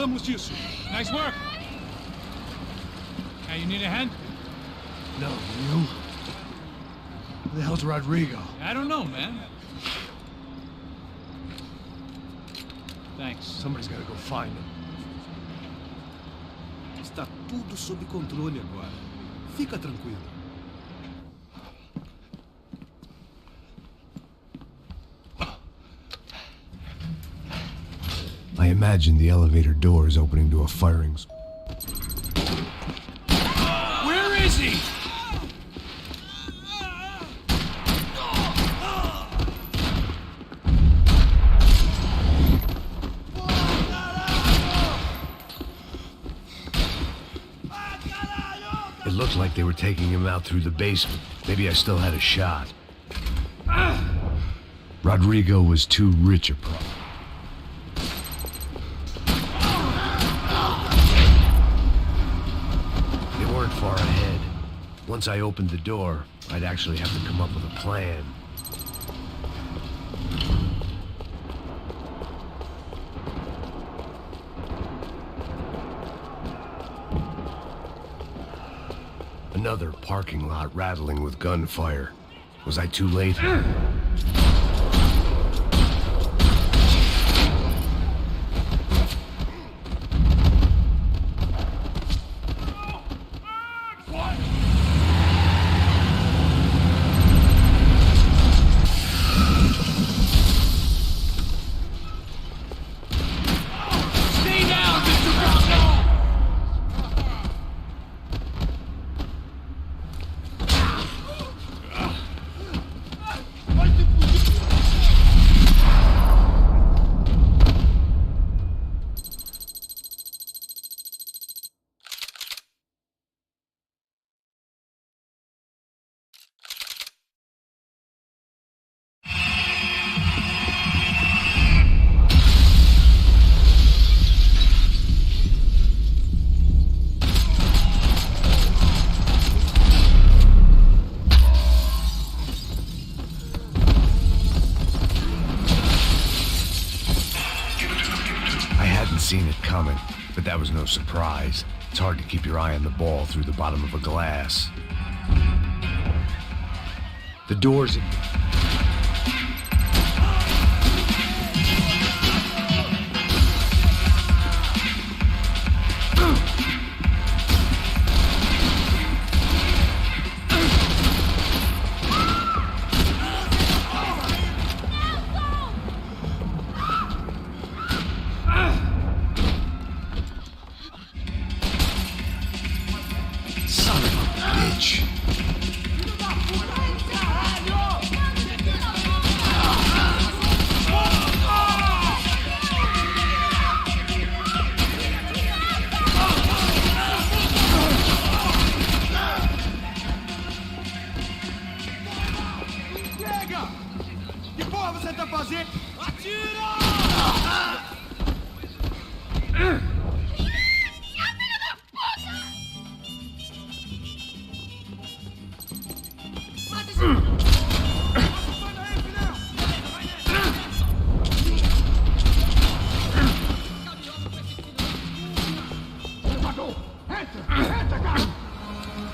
Precisamos disso. Nice work. Now you need a hand? No, you? Where the hell's Rodrigo? I don't know, man. Thanks. Somebody's gotta go find him. Está tudo sob controle agora. Fica tranquilo. I imagine the elevator door is opening to a firing squad. Where is he? It looked like they were taking him out through the basement. Maybe I still had a shot. Rodrigo was too rich a problem. They weren't far ahead. Once I opened the door, I'd actually have to come up with a plan. Another parking lot rattling with gunfire. Was I too late? Seen it coming, but that was no surprise. It's hard to keep your eye on the ball through the bottom of a glass. The doors...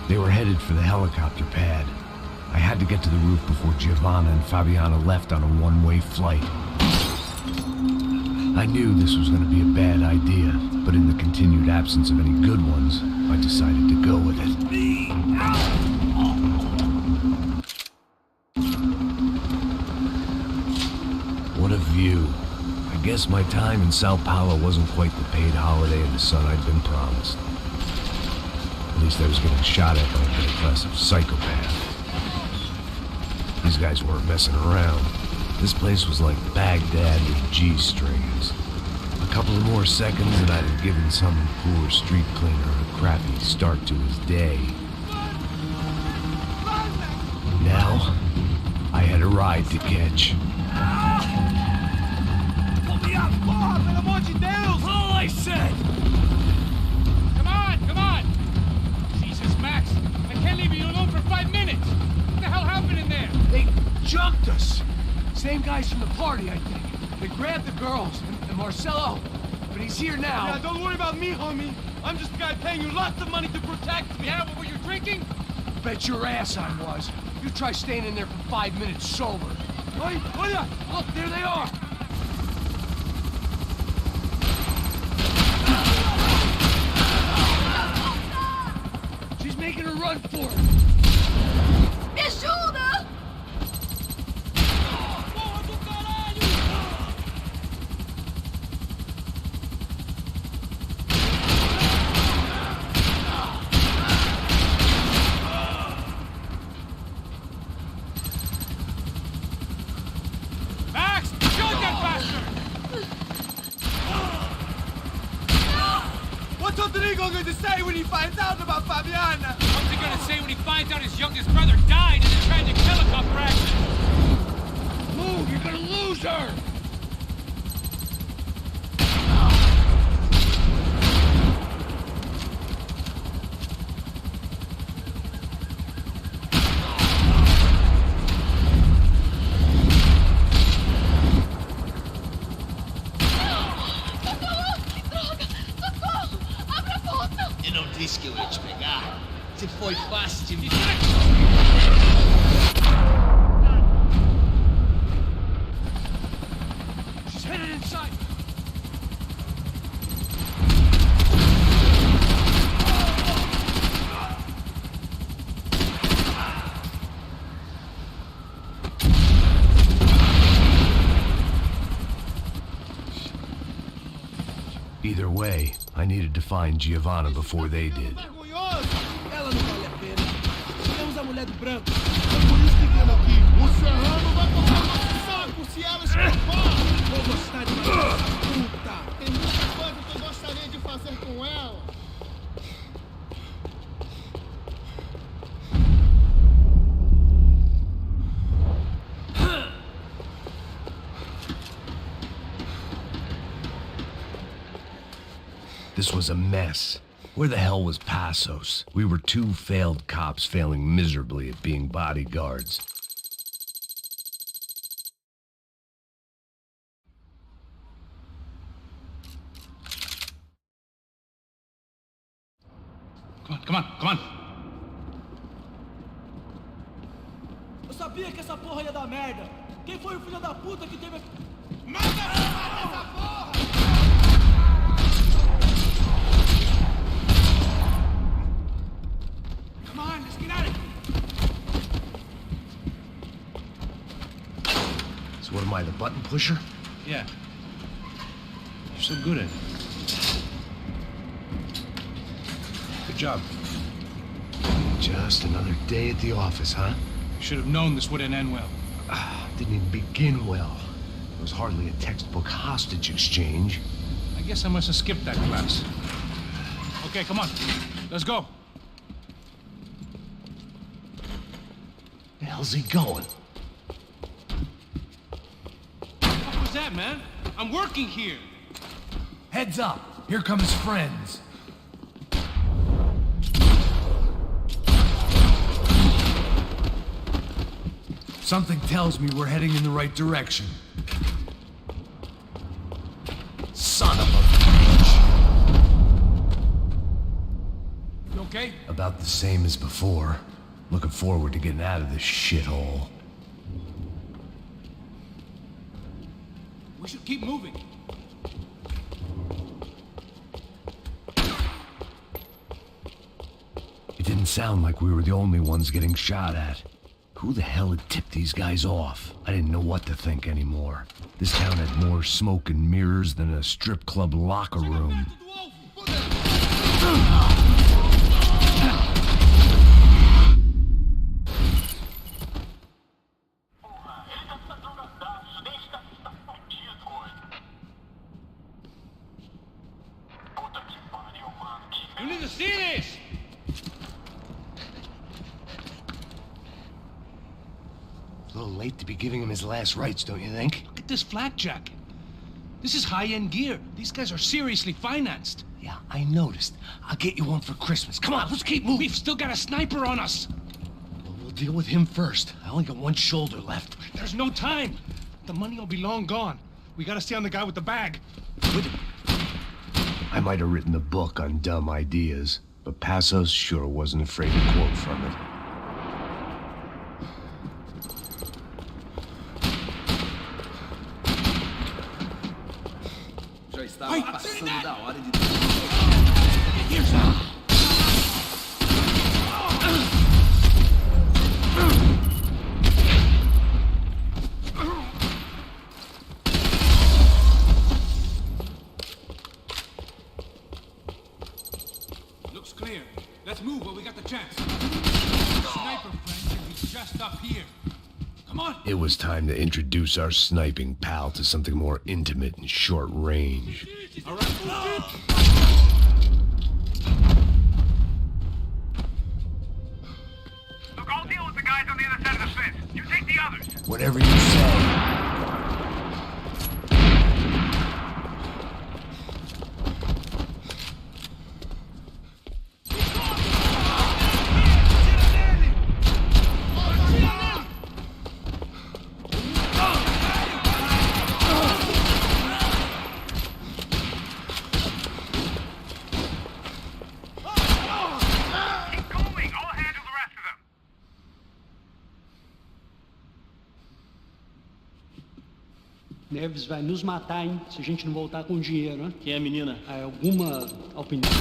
They were headed for the helicopter pad. I had to get to the roof before Giovanna and Fabiana left on a one-way flight. I knew this was going to be a bad idea, but in the continued absence of any good ones, I decided to go with it. What a view. I guess my time in Sao Paulo wasn't quite the paid holiday in the sun I'd been promised. At least I was getting shot at by a middle-class psychopath. These guys weren't messing around. This place was like Baghdad with G-strings. A couple of more seconds and I'd have given some poor street cleaner a crappy start to his day. Now, I had a ride to catch. Pull me up, porra, pelo amor de Deus! All I said! Come on, come on! Jesus, Max, I can't leave you alone for 5 minutes! What the hell happened in there? They jumped us! Same guys from the party, I think. They grabbed the girls, and Marcelo, but but he's here now. Yeah, don't worry about me, homie. I'm just a guy paying you lots of money to protect me. Yeah, but were you drinking? Bet your ass I was. You try staying in there for 5 minutes sober. Oi, olha! Look, there they are. She's making a run for it. Me ajuda! Porra do caralho! Max, shoot that bastard! What's Rodrigo going to say when he finds out about Fabiana? What's he going to say when he finds out his youngest brother died in a tragic helicopter accident? Move, you're gonna lose her. Socorro! Droga! Socorro! Abre a porta! Eu não disse que eu ia te pegar. Se foi fácil de me... She's headed inside. Either way, I needed to find Giovanna before they did. Vergonhoso! Ela não vale a pena. Tivemos a mulher do branco. É por isso que viemos aqui. O serrano vai tocar nosso saco se ela escapar. Vou gostar de matar essa puta. Tem muita coisa que eu gostaria de fazer com ela. This was a mess. Where the hell was Passos? We were two failed cops failing miserably at being bodyguards. Come on. Eu sabia que essa porra ia dar merda. Quem foi o filho da puta que teve... Manda essa porra! Come on, let's get out of here. So what am I, the button pusher? Yeah. You're so good at it. Good job. Just another day at the office, huh? You should have known this wouldn't end well. Didn't even begin well. It was hardly a textbook hostage exchange. I guess I must have skipped that class. Okay, come on. Let's go. Where the hell's he going? What was that, man? I'm working here. Heads up! Here come his friends. Something tells me we're heading in the right direction. Son of a bitch! You okay? About the same as before. Looking forward to getting out of this shithole. We should keep moving. It didn't sound like we were the only ones getting shot at. Who the hell had tipped these guys off? I didn't know what to think anymore. This town had more smoke and mirrors than a strip club locker room. You need to see this! A little late to be giving him his last rites, don't you think? Look at this flak jacket. This is high-end gear. These guys are seriously financed. Yeah, I noticed. I'll get you one for Christmas. Come on, let's keep moving. We've still got a sniper on us. Well, we'll deal with him first. I only got one shoulder left. There's no time. The money will be long gone. We gotta stay on the guy with the bag. I might have written the book on dumb ideas, but Passos sure wasn't afraid to quote from it. Já estava passando da hora de... Looks clear. Let's move while we got the chance. Sniper friend should be just up here. Come on. It was time to introduce our sniping pal to something more intimate and short range. All right. Look, I'll deal with the guys on the other side of the fence. You take the others. Whatever you say. Keep going. I'll handle the rest of them. Neves vai nos matar, hein? Se a gente não voltar com dinheiro, né? Quem é a menina? Alguma opinião?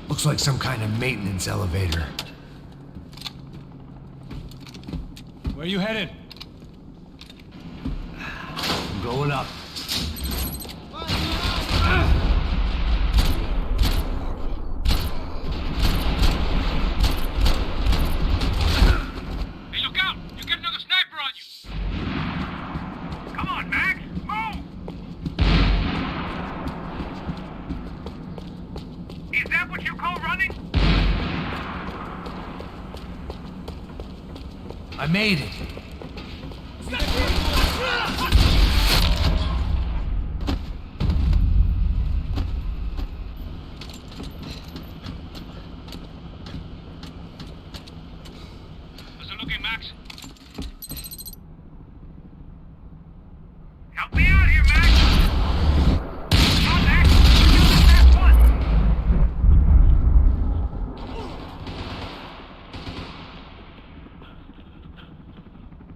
Looks like some kind of maintenance elevator. Where you headed? I'm going up. Hey, look out! You get another sniper on you! Come on, Max! Move! Is that what you call running? I made it. How's it looking, Max? Help me out here, Max! Come on, Max! You're the last one!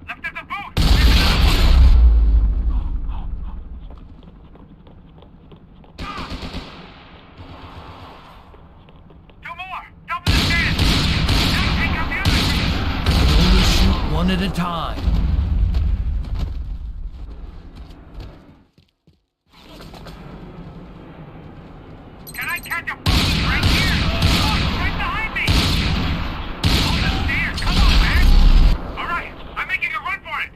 Left of the boat! There's another one! Two more! Double the chance! Now take out the other! Only shoot one at a time. Can I catch a boat right here? Oh, right behind me! Hold the stairs! Come on, Max! All right, I'm making a run for it!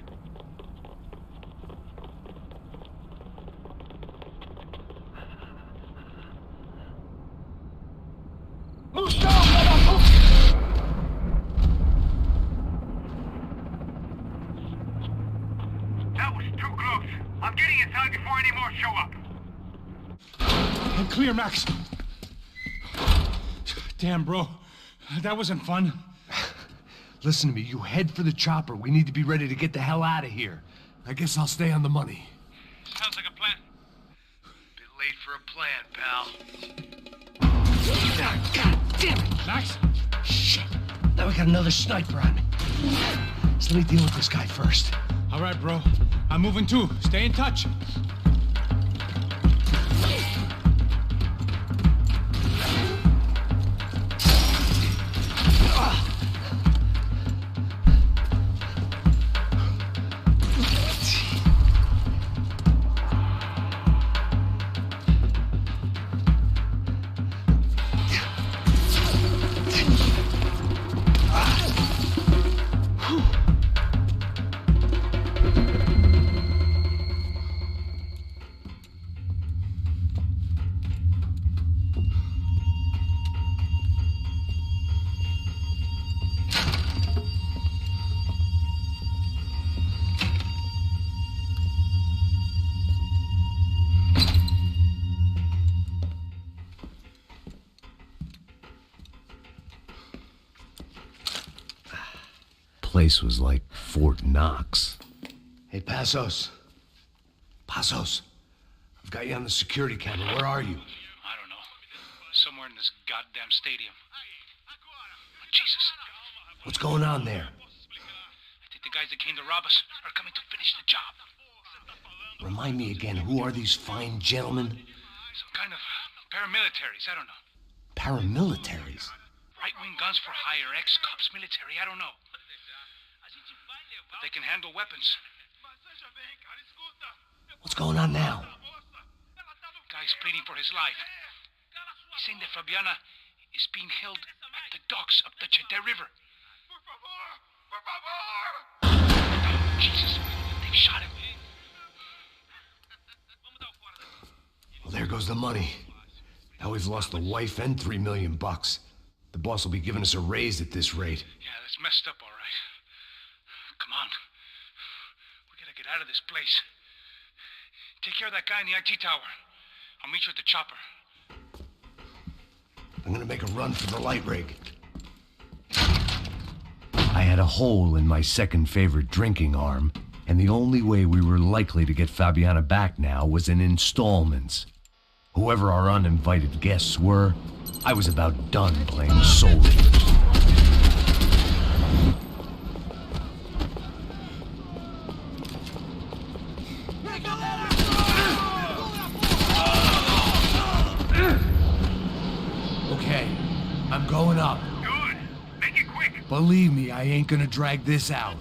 That was too close. I'm getting inside before any more show up. I'm clear, Max. Damn, bro. That wasn't fun. Listen to me, you head for the chopper. We need to be ready to get the hell out of here. I guess I'll stay on the money. Sounds like a plan. Bit late for a plan, pal. God damn it! Max? Shit! Now we got another sniper on me. So let me deal with this guy first. All right, bro. I'm moving too. Stay in touch. place was like Fort Knox. Hey, Passos. Passos. I've got you on the security camera. Where are you? I don't know. Somewhere in this goddamn stadium. Jesus. What's going on there? I think the guys that came to rob us are coming to finish the job. Remind me again, who are these fine gentlemen? Some kind of paramilitaries, I don't know. Paramilitaries? Right-wing guns for hire, ex-cops, military, I don't know. But they can handle weapons. What's going on now? Guy's pleading for his life. He's saying that Fabiana is being held at the docks up the Chete River. Jesus, they've shot him. Well, there goes the money. Now we've lost the wife and $3 million. The boss will be giving us a raise at this rate. Yeah, that's messed up, all right. Come on. We gotta get out of this place. Take care of that guy in the IT tower. I'll meet you at the chopper. I'm gonna make a run for the light rig. I had a hole in my second favorite drinking arm, and the only way we were likely to get Fabiana back now was in installments. Whoever our uninvited guests were, I was about done playing soldiers. Okay, I'm going up. Good. Make it quick. Believe me, I ain't gonna drag this out.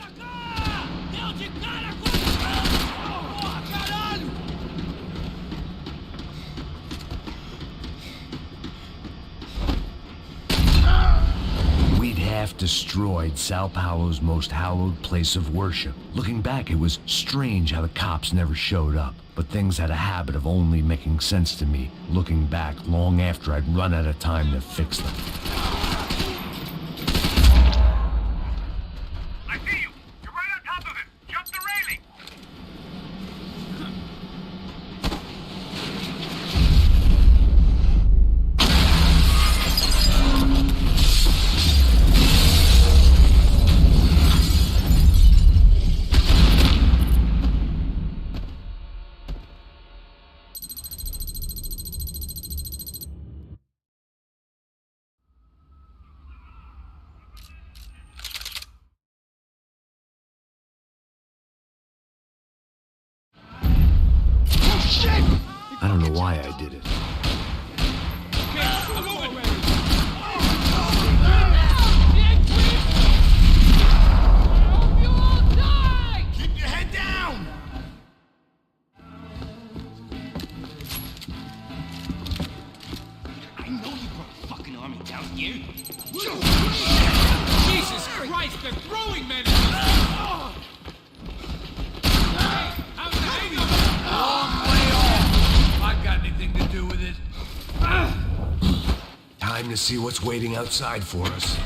We'd half destroyed Sao Paulo's most hallowed place of worship. Looking back, it was strange how the cops never showed up. But things had a habit of only making sense to me, looking back long after I'd run out of time to fix them. I see you. You're right on top of him. Jump the railing. I don't know why I did it. Keep your head down! I know you brought a fucking army down here. Jesus Christ, they're throwing men! How's the hangover? I got anything to do with it. Time to see what's waiting outside for us.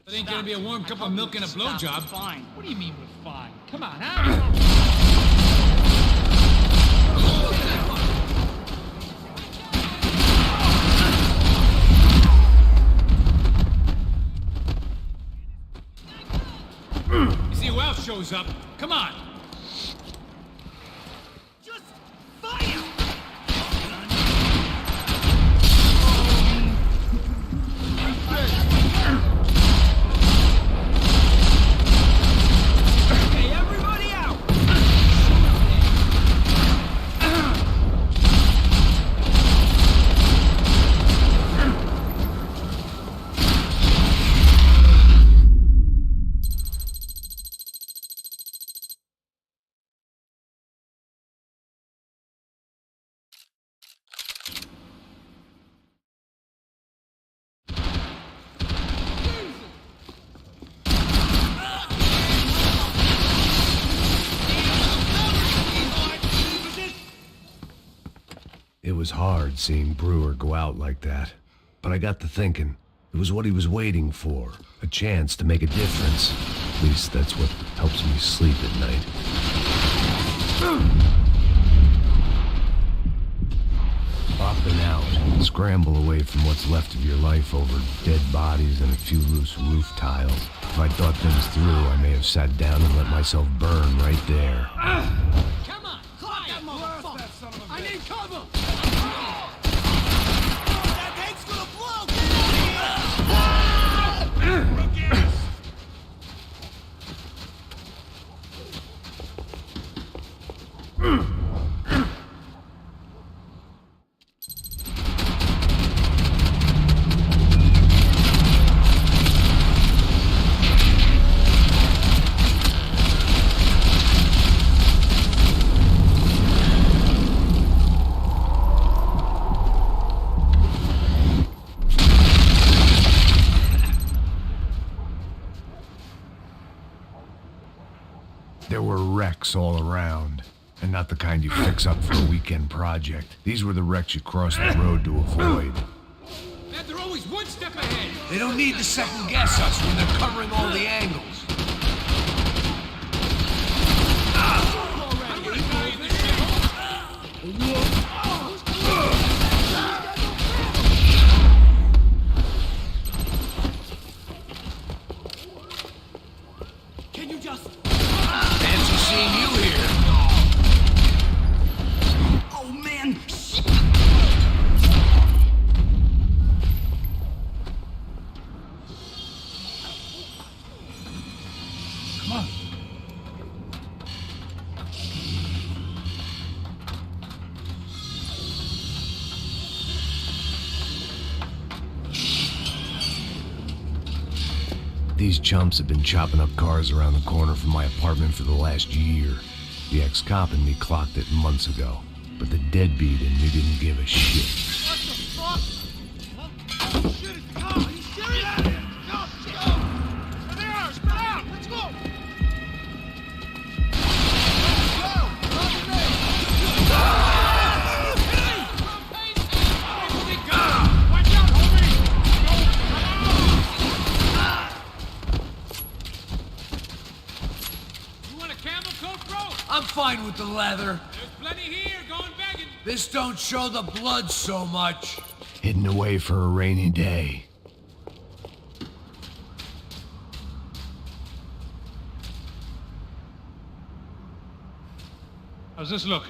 It ain't gonna be a warm cup of milk and a blowjob. Fine. What do you mean we're fine? Come on, huh? You see who else shows up? Come on. Just fire! Okay, everybody out! It was hard seeing Brewer go out like that. But I got to thinking, it was what he was waiting for. A chance to make a difference. At least that's what helps me sleep at night. Up and out. Scramble away from what's left of your life over dead bodies and a few loose roof tiles. If I'd thought things through, I may have sat down and let myself burn right there. Come on, climb that motherfucker! I need cover! That tank's gonna blow! Get out of here! There were wrecks all around, and not the kind you fix up for a weekend project. These were the wrecks you cross the road to avoid. Man, they're always one step ahead. They don't need to second guess us when they're covering all the angles. I'm gonna die in this shithole. Can you just... Fancy seeing you here. Oh, man! Come on. These chumps have been chopping up cars around the corner from my apartment for the last year. The ex-cop in me clocked it months ago, but the deadbeat in me didn't give a shit. What the fuck? Huh? Shit, it's the car! He's serious! Get out of here! Go! Go! There they are! Spread out! Let's go! I'm fine with the leather. There's plenty here, going begging. This don't show the blood so much. Hidden away for a rainy day. How's this look?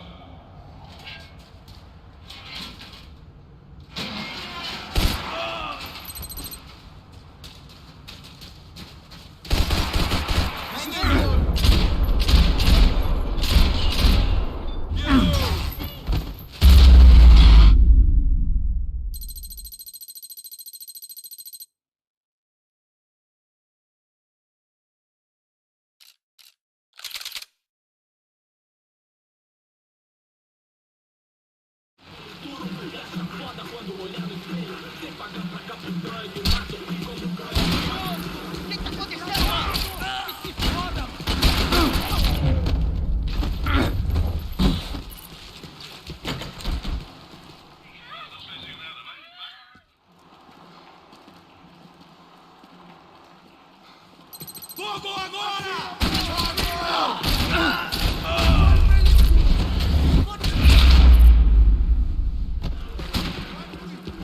Fogo agora!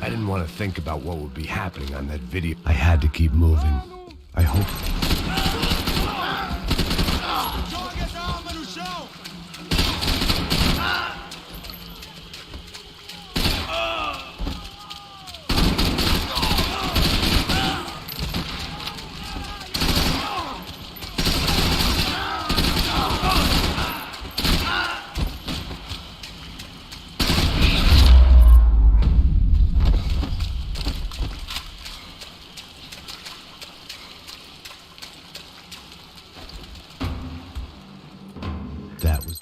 I didn't want to think about what would be happening on that video. I had to keep moving. I hope... Joga essa arma no chão! That was...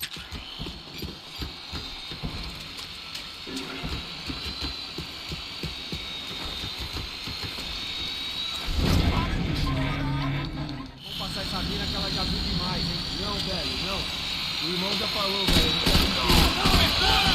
Vamos passar essa mina que ela já viu demais, hein? Não, velho, não. O irmão já falou, velho. Não quero...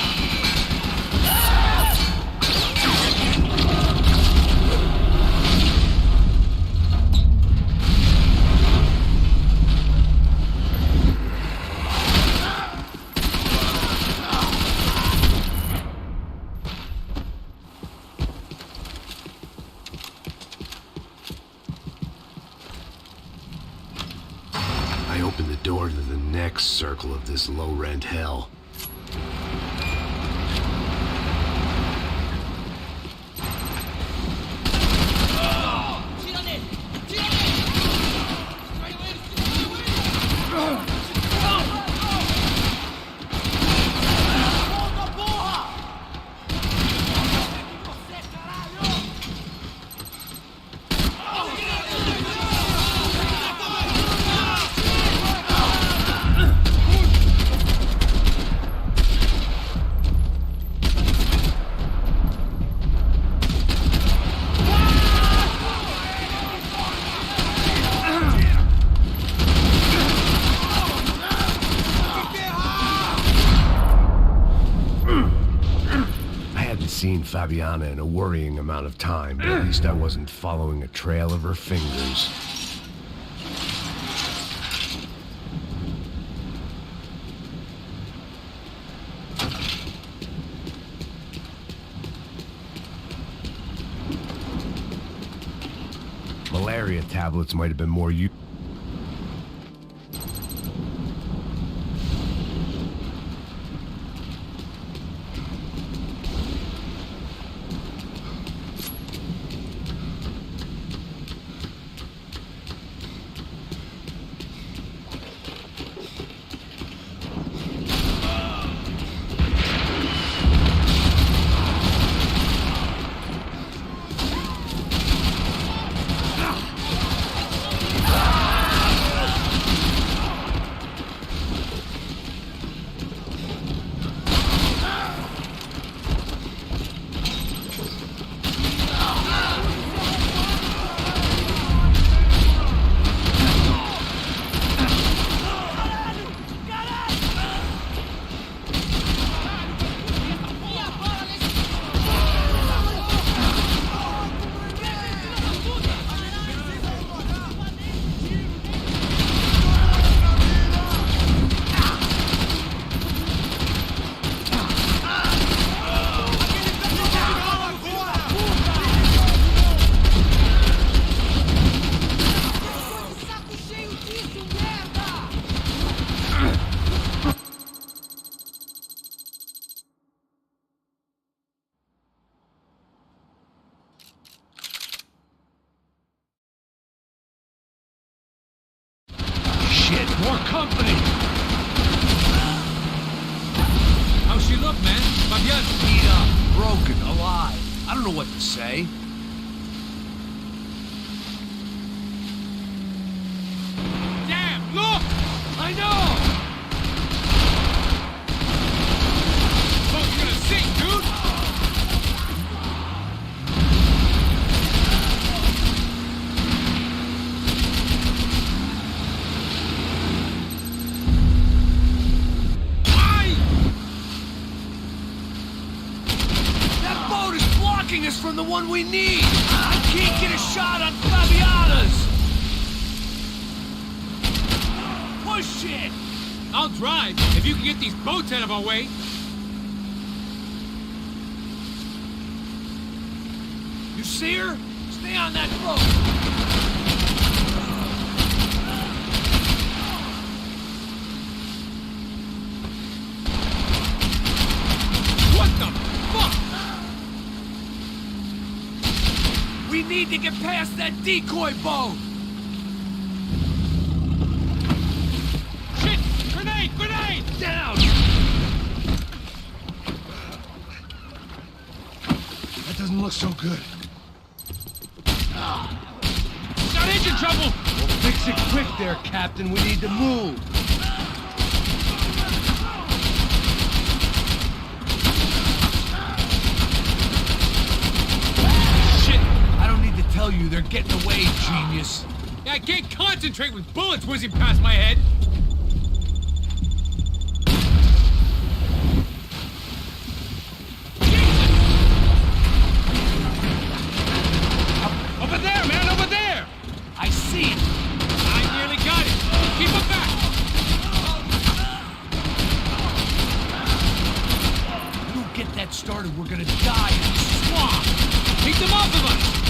door to the next circle of this low-rent hell. Seen Fabiana in a worrying amount of time, but at least I wasn't following a trail of her fingers. Malaria tablets might have been more useful. More company! How's she look, man? Fabiana? Beat up, broken, alive. I don't know what to say. Damn, look! I know! Boat you gonna sink, dude! Us from the one we need. I can't get a shot on Fabiana's. Push it. I'll drive if you can get these boats out of our way. You see her? Stay on that boat. We need to get past that decoy boat! Shit! Grenade! Grenade! Down! That doesn't look so good. Got engine trouble! Well, fix it quick there, Captain. We need to move. Tell you they're getting away, genius. Yeah, I can't concentrate with bullets whizzing past my head. Over there, man, over there! I see it. I nearly got it. Keep it back. If we don't get that started, we're gonna die in the swamp. Take them off of us.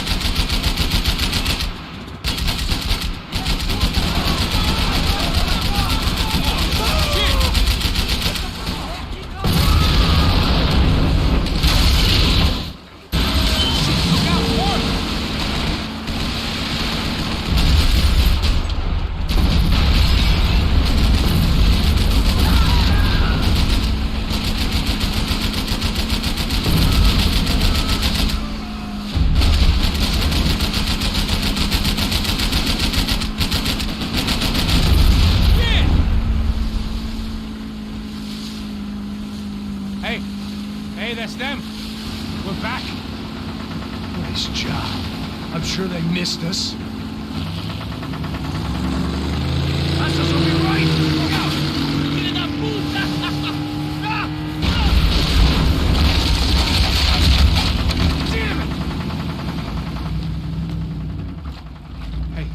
I'm sure they missed us. That's us on your right! Look out! Get in that puta! Damn it! Hey,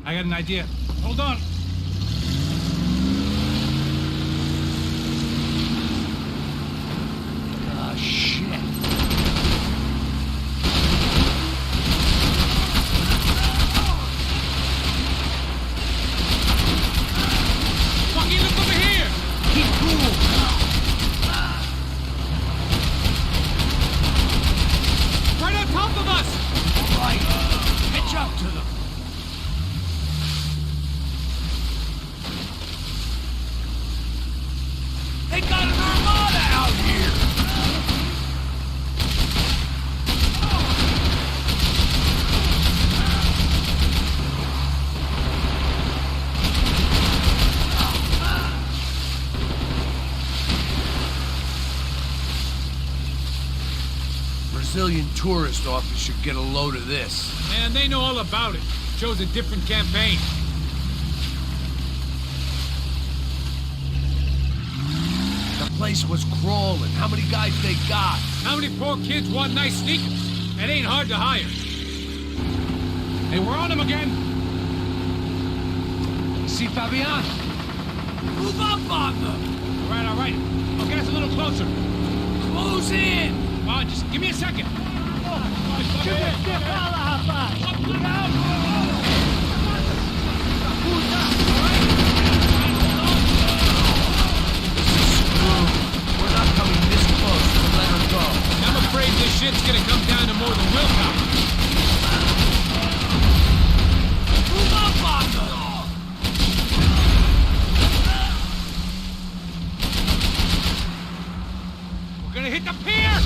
I got an idea. Hold on. Ah, shit. Fucking look over here! Keep cool. Right on top of us! Right. Catch up to them. They got an armada out here. Brazilian tourist office should get a load of this. Man, they know all about it. Shows a different campaign. The place was crawling. How many guys they got? How many poor kids want nice sneakers? It ain't hard to hire. Hey, we're on them again. See Fabian? Move up on them. All right. I'll get us a little closer. Close in. Come on, just give me a second. We're not coming this close to let her go. I'm afraid this shit's gonna come down to more than willpower. Move up on them. We're gonna hit the pier!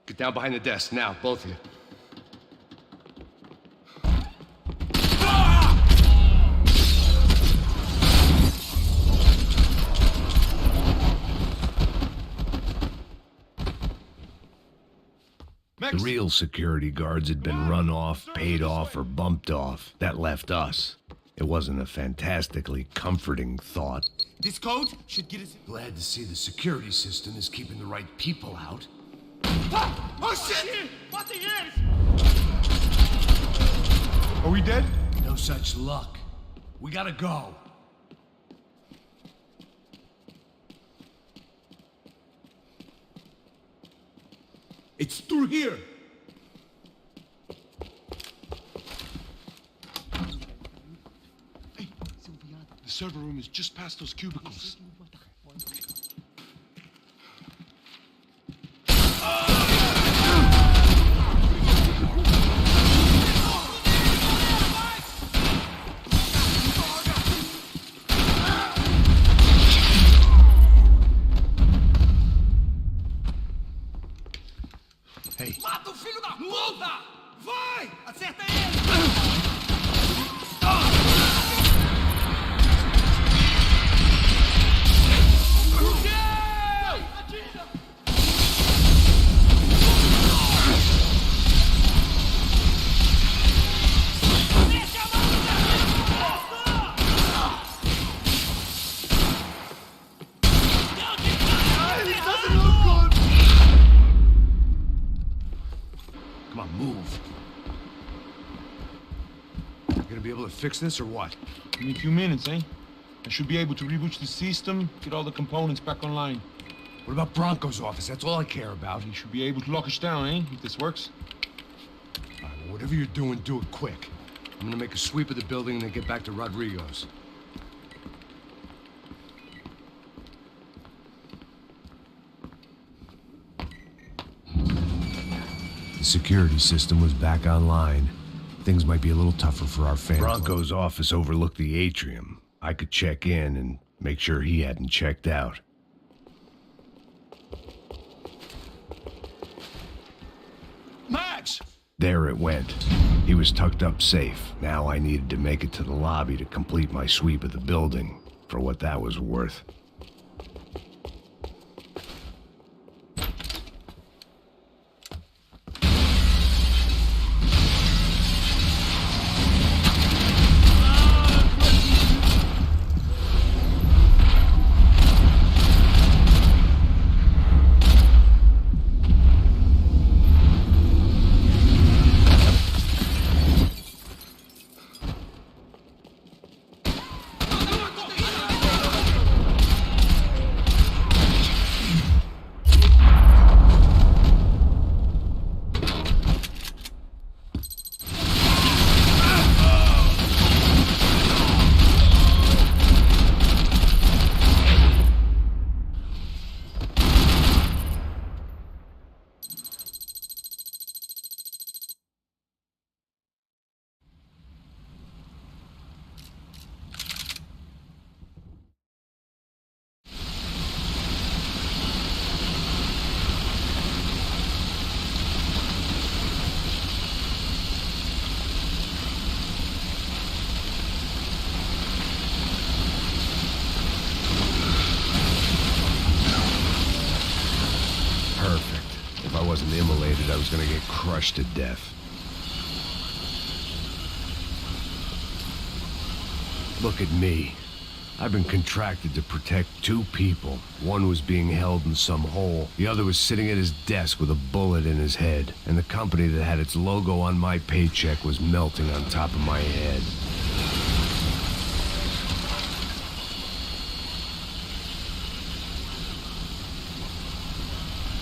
Get down behind the desk now, both of you. The real security guards had been run off, paid off, or bumped off. That left us. It wasn't a fantastically comforting thought. This code should get us... Glad to see the security system is keeping the right people out. Oh, shit! What the is? Are we dead? No such luck. We gotta go. It's through here. Hey, the server room is just past those cubicles. Hey. Mata o filho da puta! Vai! Acerta ele! Come on, move. You gonna be able to fix this or what? Give me a few minutes, eh? I should be able to reboot the system, get all the components back online. What about Bronco's office? That's all I care about. You should be able to lock us down, eh? If this works. All right, well, whatever you're doing, do it quick. I'm gonna make a sweep of the building and then get back to Rodrigo's. The security system was back online. Things might be a little tougher for our family. Bronco's office overlooked the atrium. I could check in and make sure he hadn't checked out. Max! There it went. He was tucked up safe. Now I needed to make it to the lobby to complete my sweep of the building, for what that was worth. If I wasn't immolated, I was gonna get crushed to death. Look at me. I've been contracted to protect two people. One was being held in some hole. The other was sitting at his desk with a bullet in his head. And the company that had its logo on my paycheck was melting on top of my head.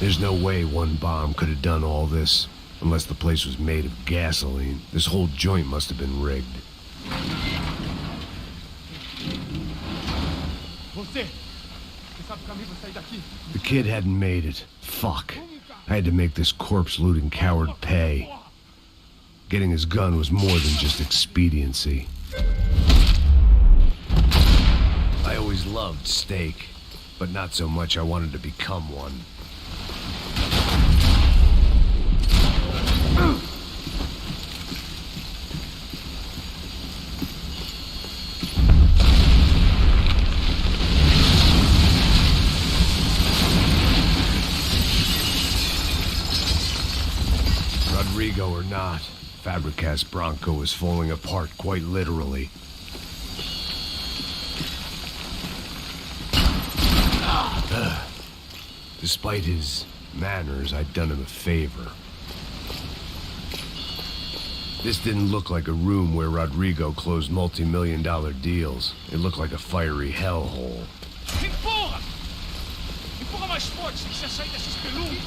There's no way one bomb could have done all this, unless the place was made of gasoline. This whole joint must have been rigged. The kid hadn't made it. Fuck. I had to make this corpse-looting coward pay. Getting his gun was more than just expediency. I always loved steak, but not so much I wanted to become one. Rodrigo or not, Fabricas Bronco was falling apart quite literally. Despite his manners, I'd done him a favor. This didn't look like a room where Rodrigo closed multi-million-dollar deals. It looked like a fiery hellhole. Empurra! Empurra mais forte, se quiser sair desses peludos.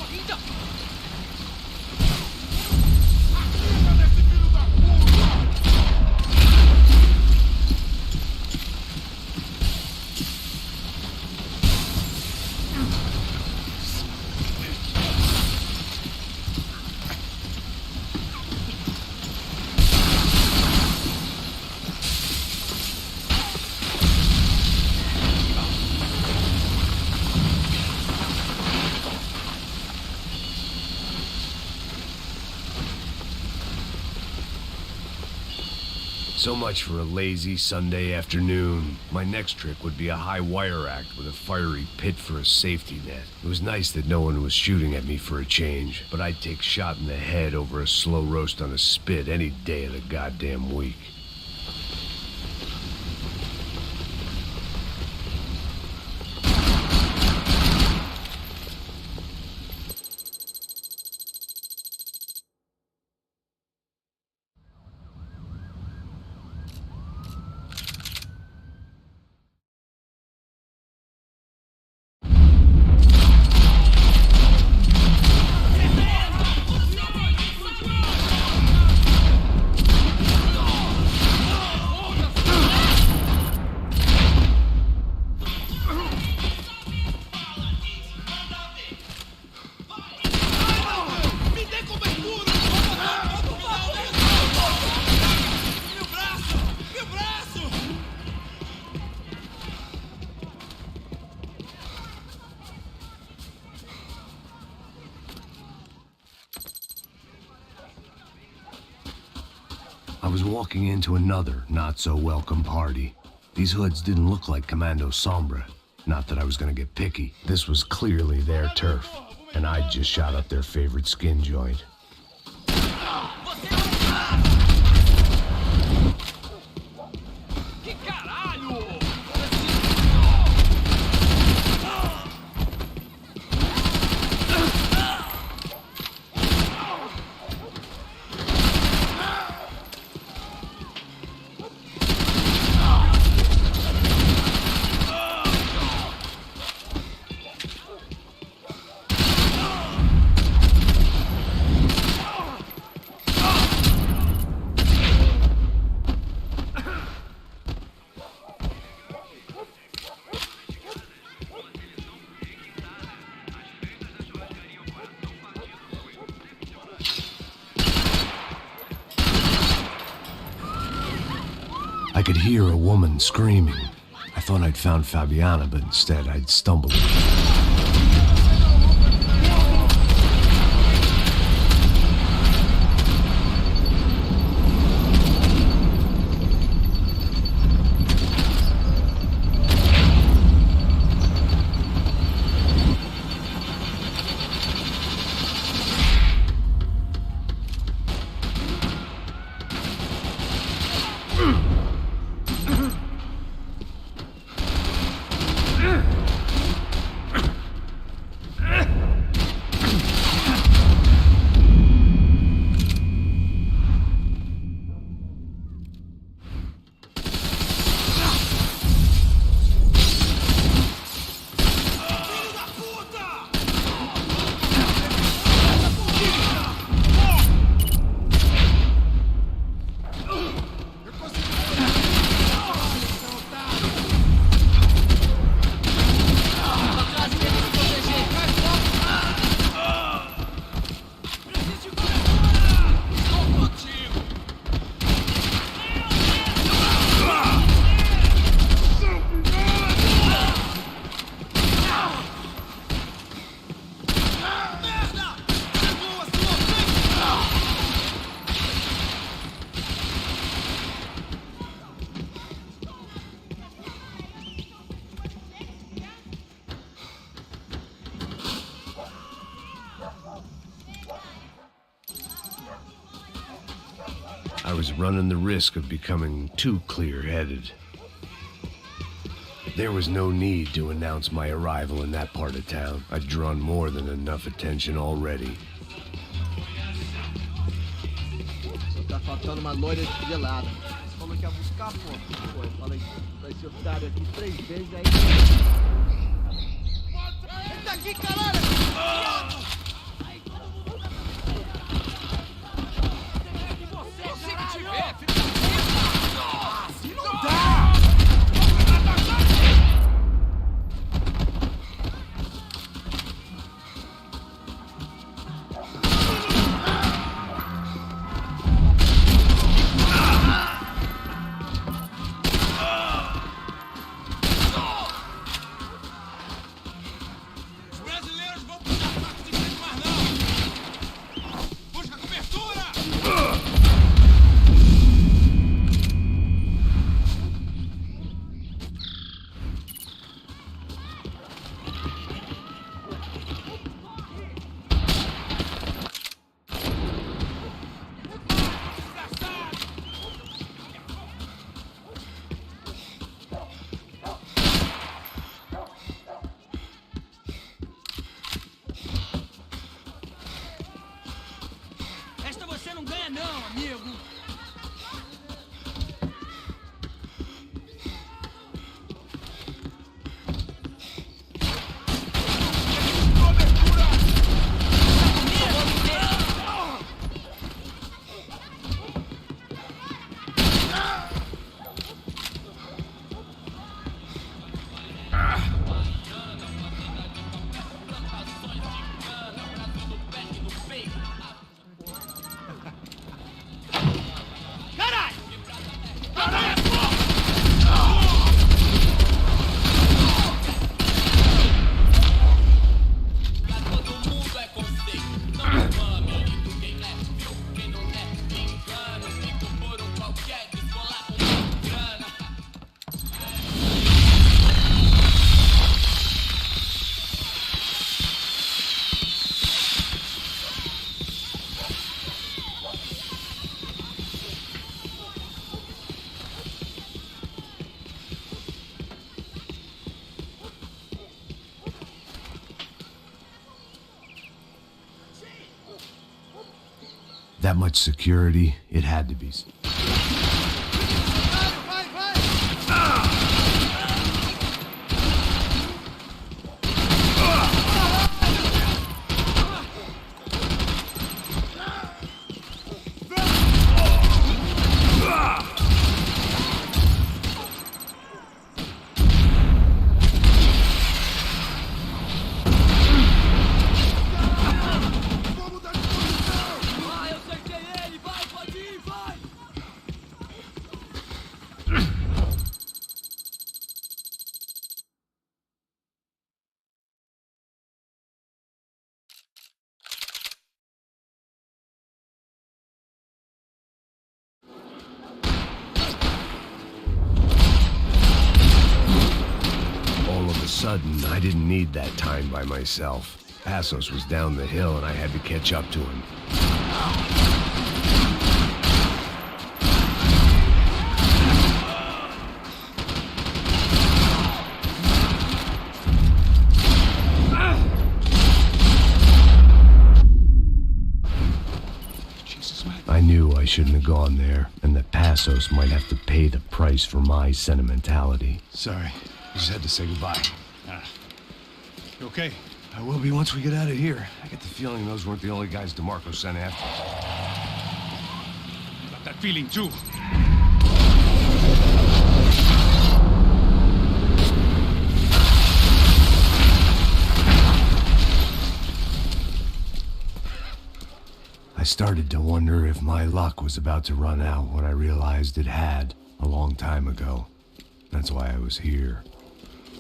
So much for a lazy Sunday afternoon. My next trick would be a high wire act with a fiery pit for a safety net. It was nice that no one was shooting at me for a change, but I'd take shot in the head over a slow roast on a spit any day of the goddamn week. I was walking into another not-so-welcome party. These hoods didn't look like Commando Sombra. Not that I was gonna get picky. This was clearly their turf, and I'd just shot up their favorite skin joint. I could hear a woman screaming. I thought I'd found Fabiana, but instead I'd stumbled. I was running the risk of becoming too clear-headed. There was no need to announce my arrival in that part of town. I'd drawn more than enough attention already. Tá faltando uma loira estrelada. Você falou que ia buscar, pô. Pô, eu falei pra esse otário aqui 3 vezes aí. Ele tá aqui, caralho! That much security, it had to be. Sudden, I didn't need that time by myself. Passos was down the hill and I had to catch up to him. I knew I shouldn't have gone there, and that Passos might have to pay the price for my sentimentality. Sorry, I just had to say goodbye. You okay? I will be once we get out of here. I get the feeling those weren't the only guys DeMarco sent after. Got that feeling too. I started to wonder if my luck was about to run out when I realized it had a long time ago. That's why I was here.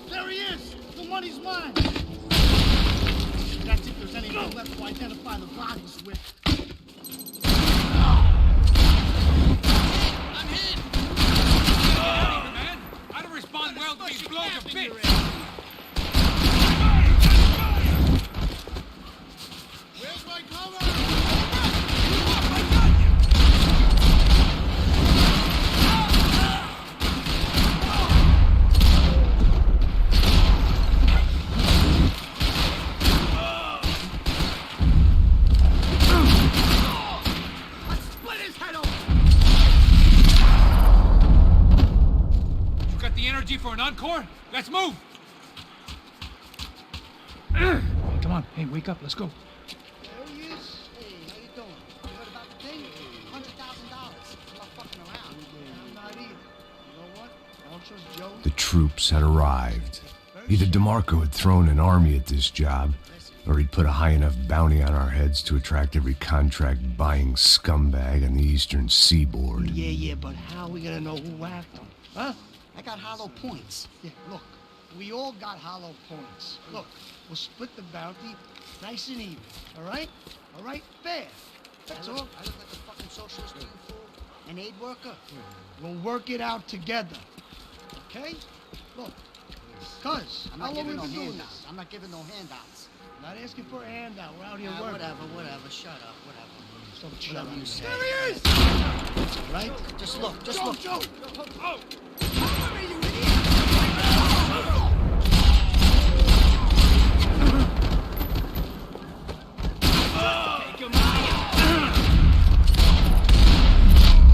There he is! The money's mine! That's if there's anything left to identify the bodies with. I'm hit! Man, I don't respond well to these blows of bits. Where's my cover? For an encore? Let's move! Come on, hey, wake up, let's go. There he is. Hey, how you doing? You heard about the thing? $100,000. I'm not fucking around. I'm not either. You know what? I don't trust Joe. The troops had arrived. Either DeMarco had thrown an army at this job, or he'd put a high enough bounty on our heads to attract every contract-buying scumbag on the eastern seaboard. Yeah, but how are we gonna know who whacked him? Huh? I got hollow points. Yeah, look, we all got hollow points. Look, we'll split the bounty nice and even, all right? All right? Fair. That's all. I look like a fucking socialist to you, fool. An aid worker. We'll work it out together, okay? Look, cuz, how long we been doing this? I'm not giving no handouts. Not asking for a handout. We're out here working. Whatever. Shut up, whatever. So chill. Whatever you say. There he is! Right? Just look, look. Joe! Oh!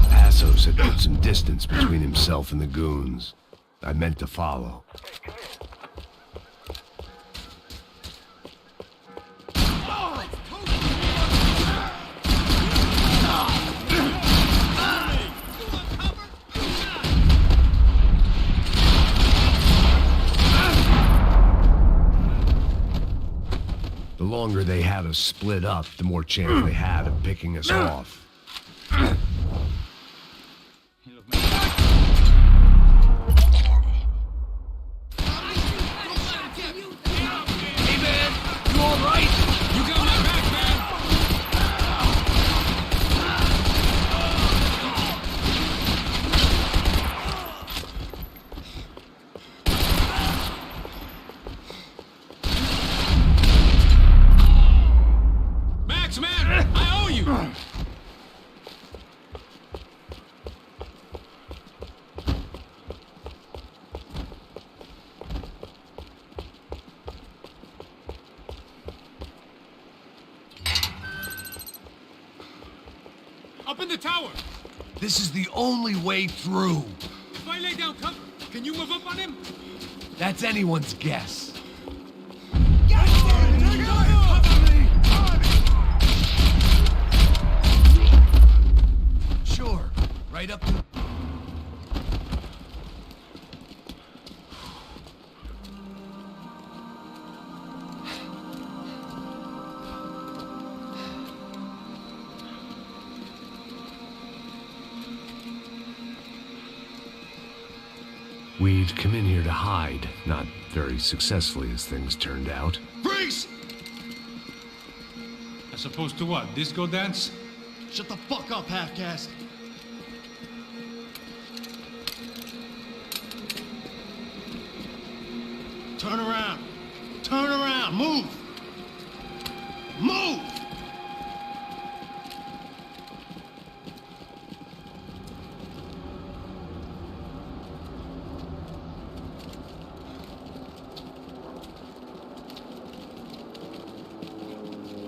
Passos had put some distance between himself and the goons. I meant to follow. The longer they had us split up, the more chance they had of picking us off. Up in the tower. This is the only way through. If I lay down cover, can you move up on him? That's anyone's guess. Sure, right up to... We'd come in here to hide, not very successfully as things turned out. Freeze! As opposed to what? Disco dance? Shut the fuck up, half-caste. Turn around. Turn around. Move. Move!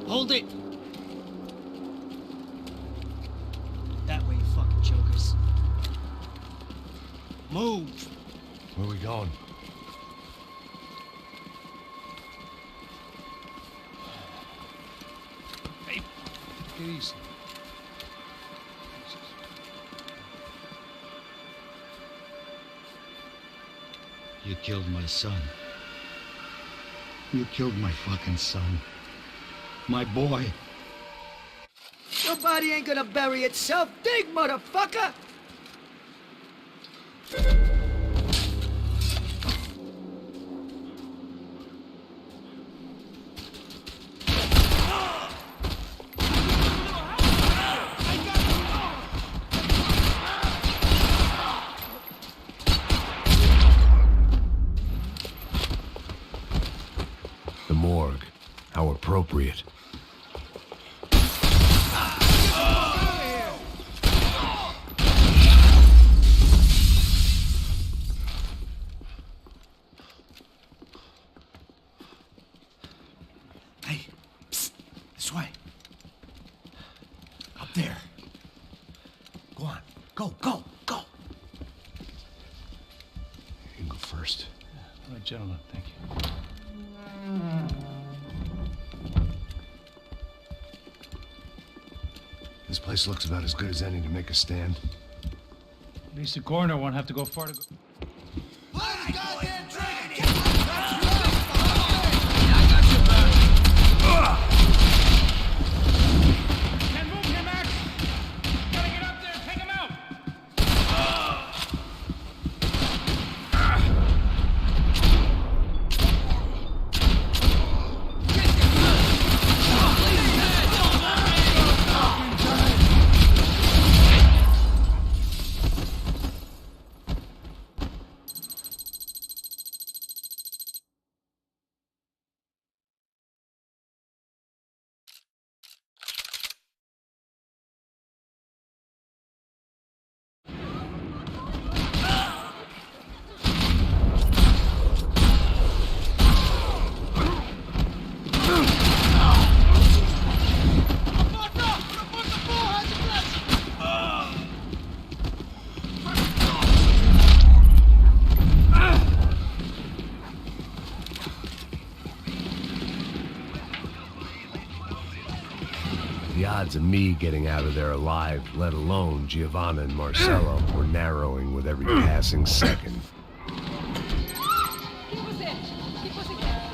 Hold it! That way, you fucking chokers. Move. Where are we going? Hey, get easy. You killed my son. You killed my fucking son. My boy. Your body ain't gonna bury itself. Dig, motherfucker! The morgue. How appropriate. Hey, psst, this way. Up there. Go on. Go, go, go. You can go first. All right, gentlemen, thank you. This place looks about as good as any to make a stand. At least the coroner won't have to go far to go. Can't move here, Max! Gotta get up there and take him out! The odds of me getting out of there alive, let alone Giovanna and Marcello, were narrowing with every passing second. Quem você é? O que você quer?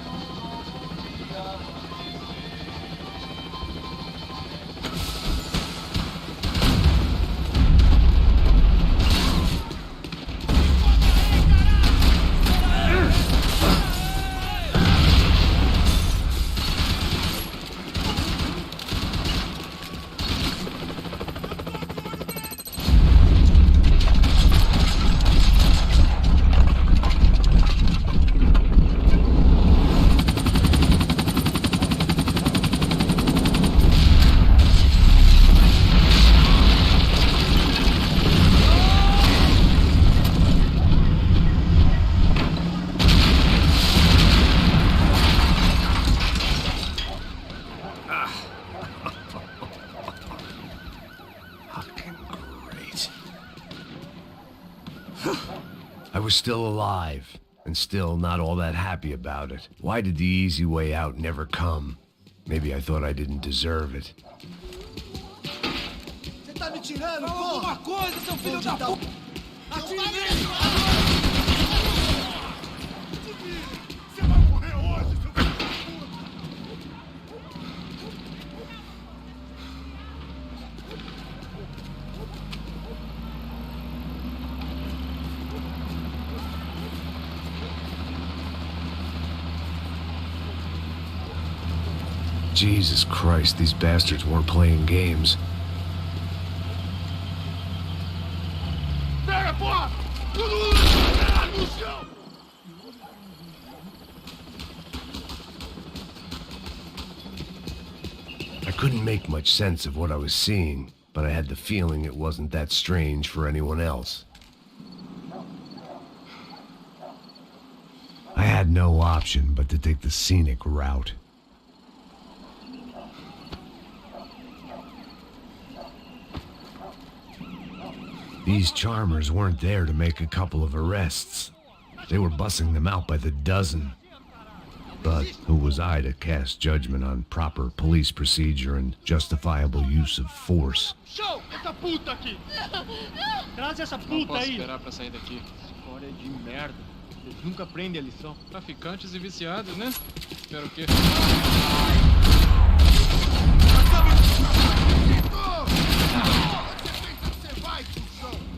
I was still alive, and still not all that happy about it. Why did the easy way out never come? Maybe I thought I didn't deserve it. Você tá me tirando, porra? Alguma coisa, seu filho da puta! Atire nele! Você vai morrer hoje, seu filho da puta! Jesus Christ, these bastards weren't playing games. Pega, porra! No chão! I couldn't make much sense of what I was seeing, but I had the feeling it wasn't that strange for anyone else. I had no option but to take the scenic route. These charmers weren't there to make a couple of arrests. They were bussing them out by the dozen. But who was I to cast judgment on proper police procedure and justifiable use of force? Show! Essa puta aqui! Traz essa Não puta posso aí! esperar pra sair daqui. História de merda. Vocês nunca aprendem a lição. Traficantes e viciados, né? Espero que... Você vai, cuzão!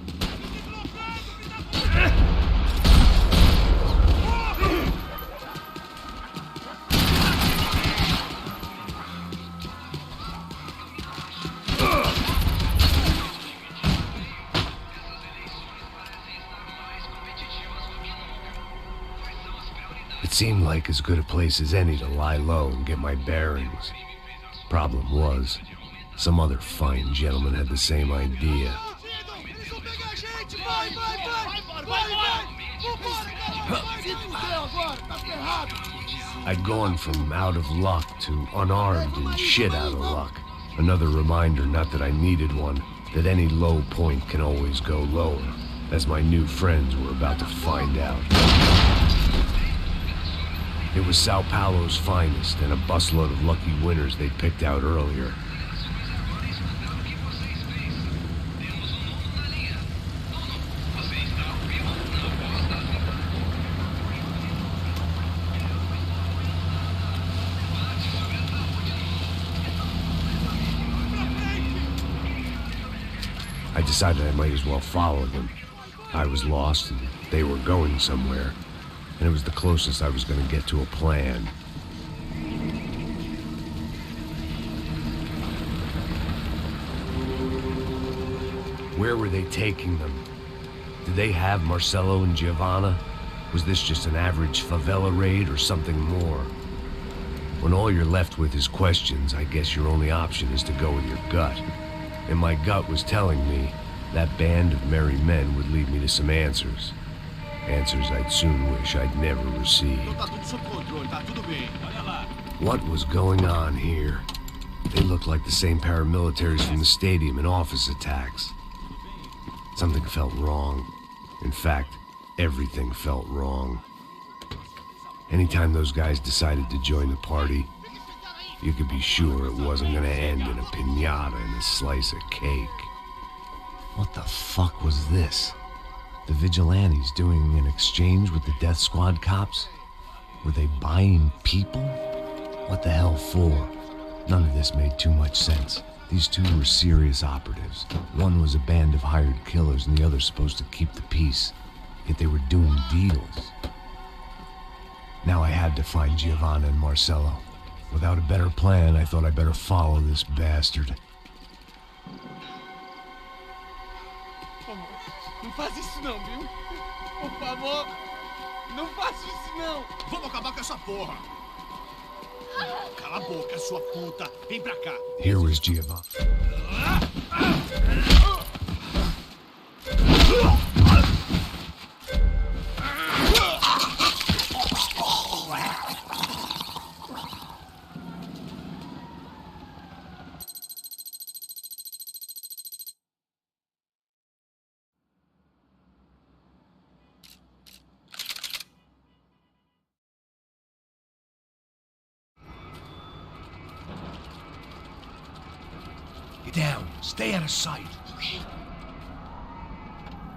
It seemed like as good a place as any to lie low and get my bearings. Problem was, some other fine gentleman had the same idea. Eles vão pegar a gente! Vai, vai, vai! Vai, vai! Vambora, cara! Se fudeu agora! Tá ferrado! I'd gone from out of luck to unarmed and shit out of luck. Another reminder, not that I needed one, that any low point can always go lower, as my new friends were about to find out. It was Sao Paulo's finest and a busload of lucky winners they'd picked out earlier. I decided I might as well follow them. I was lost and they were going somewhere, and it was the closest I was going to get to a plan. Where were they taking them? Did they have Marcelo and Giovanna? Was this just an average favela raid or something more? When all you're left with is questions, I guess your only option is to go with your gut. And my gut was telling me that band of merry men would lead me to some answers. Answers I'd soon wish I'd never received. Tá tudo sob controle, tá tudo bem. Olha lá. What was going on here? They looked like the same paramilitaries from the stadium in office attacks. Something felt wrong. In fact, everything felt wrong. Anytime those guys decided to join the party, you could be sure it wasn't gonna end in a piñata and a slice of cake. What the fuck was this? The vigilantes doing an exchange with the death squad cops? Were they buying people? What the hell for? None of this made too much sense. These two were serious operatives. One was a band of hired killers and the other supposed to keep the peace. Yet they were doing deals. Now I had to find Giovanna and Marcelo. Without a better plan, I thought I'd better follow this bastard. Não faz isso não, viu? Por favor, não faça isso não. Vamos acabar com essa porra! Cala a boca, sua puta! Vem pra cá! Here was Giovanna. Stay out of sight.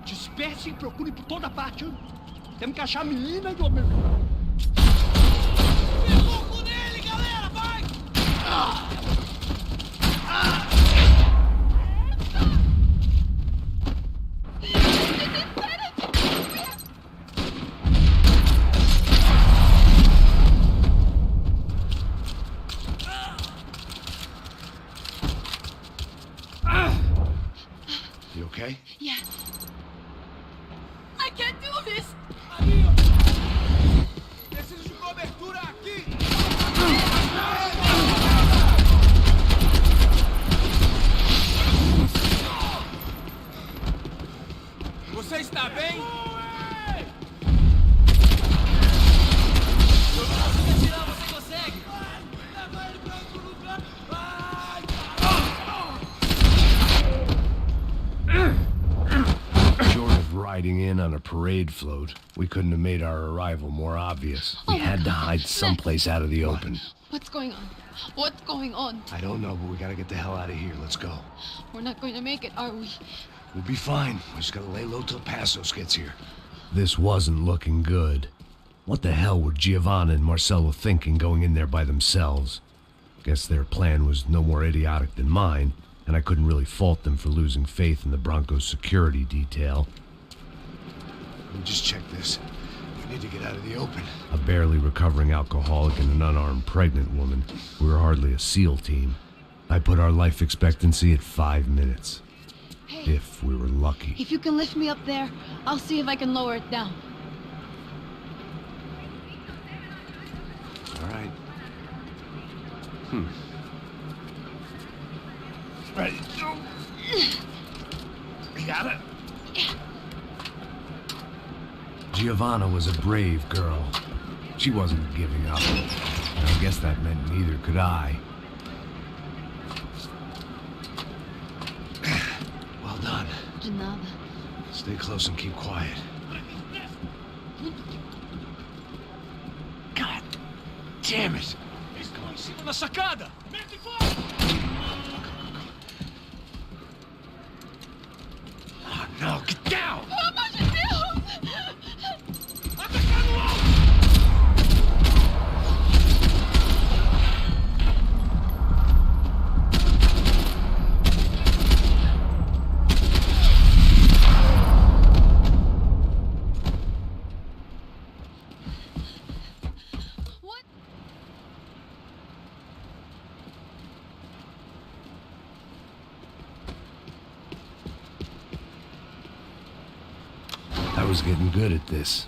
Disperse e procure por toda parte. Temos que achar a menina e o meu irmão. Fogo nele, galera, vai! You okay? Yeah. I can't do this. Ali, ó! Preciso de cobertura aqui! Você está bem? Eu não consigo atirar, você consegue? Leva ele pra outro lugar! Vai! Short of riding in on a parade float, we couldn't have made our arrival more obvious. We had to hide someplace out of the open. What's going on? What's going on? I don't know, but we gotta get the hell out of here. Let's go. We're not going to make it, are we? We'll be fine. We just gotta lay low till Passos gets here. This wasn't looking good. What the hell were Giovanna and Marcello thinking going in there by themselves? Guess their plan was no more idiotic than mine, and I couldn't really fault them for losing faith in the Broncos security detail. Let me just check this. We need to get out of the open. A barely recovering alcoholic and an unarmed pregnant woman. We were hardly a SEAL team. I put our life expectancy at 5 minutes. Hey, If we were lucky. if you can lift me up there, I'll see if I can lower it down. All right. Ready? You got it? Giovanna was a brave girl. She wasn't giving up. And I guess that meant neither could I. Well done. De nada. Stay close and keep quiet. God damn it! Estão em cima da sacada! Mete fogo! Oh no, get down! Pelo amor de Deus! Atacar no alto! What? I was getting good at this.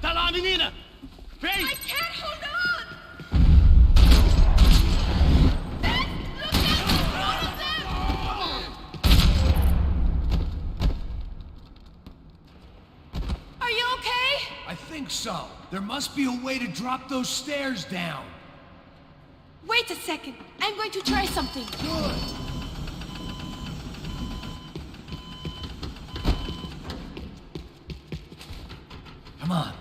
Tá lá, menina! Vem! I can't hold on! Look at all of them! Are you okay? I think so. There must be a way to drop those stairs down. Wait a second. I'm going to try something. Come on.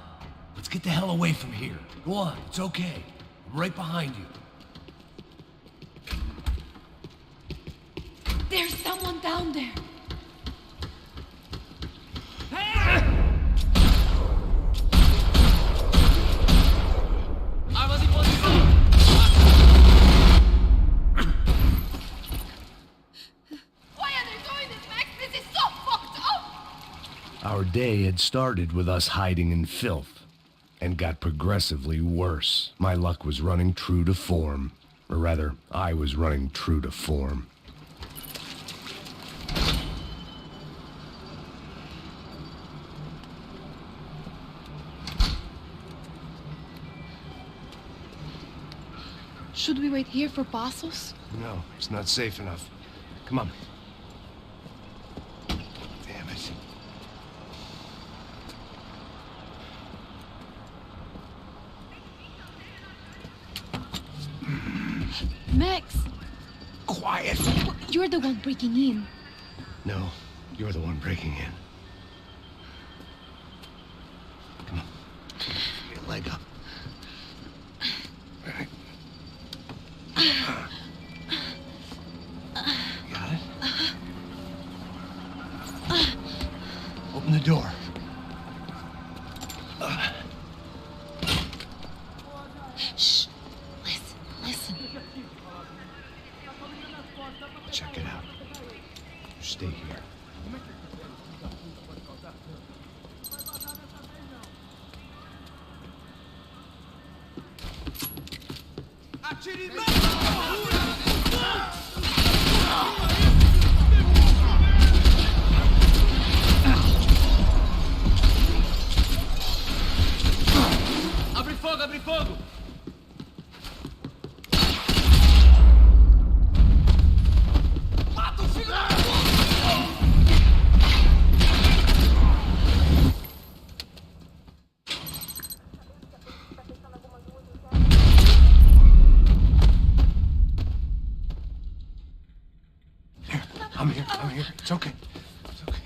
Let's get the hell away from here. Go on, it's okay. I'm right behind you. There's someone down there. Armas em posição! Why are they doing this, Max? This is so fucked up! Our day had started with us hiding in filth, and got progressively worse. My luck was running true to form. Or rather, I was running true to form. Should we wait here for Passos? No, it's not safe enough. Come on. Damn it. Max, Quiet. you're the one breaking in. No, you're the one breaking in. Come on. Get your leg up. All right. Got it? Open the door. Shh. Listen. Check it out. You stay here. Abre fogo, abre fogo! Mata o filho da Here, I'm here. It's okay. It's okay.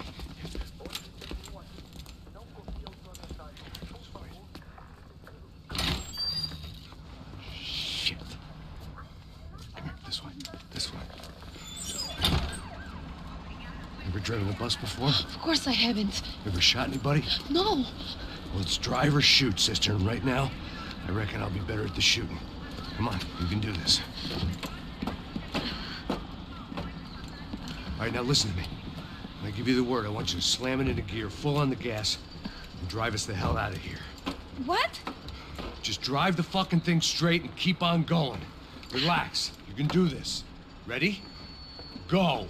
Shit. Come here, this way. Ever driven a bus before? Of course I haven't. Ever shot anybody? No. Well, it's drive or shoot, sister, and right now, I reckon I'll be better at the shooting. Come on, you can do this. All right, now listen to me. When I give you the word, I want you to slam it into gear, full on the gas, and drive us the hell out of here. What? Just drive the fucking thing straight and keep on going. Relax. You can do this. Ready? Go.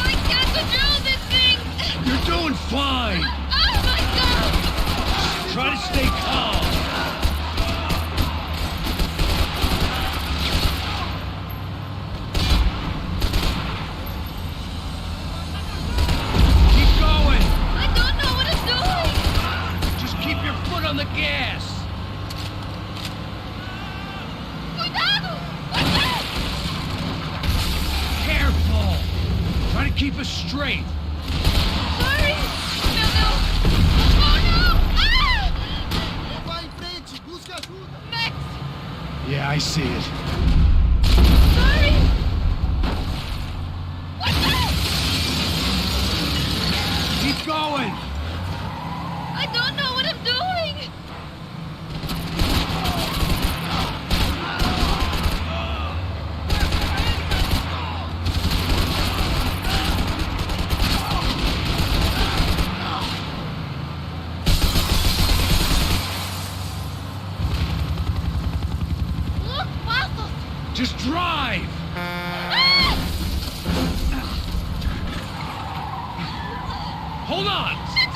I can't control this thing! You're doing fine. Oh my god! Try to stay calm. Keep going. I don't know what I'm doing! Just keep your foot on the gas. Cuidado! What's that? Careful. Try to keep us straight. Sorry! No! Oh no! Ah! Vai em frente, busca ajuda. Max! Yeah, I see it. Sorry! What's that? Keep going. I don't know what I'm doing! Look, pasos! Just drive. Ah! Hold on. Shit!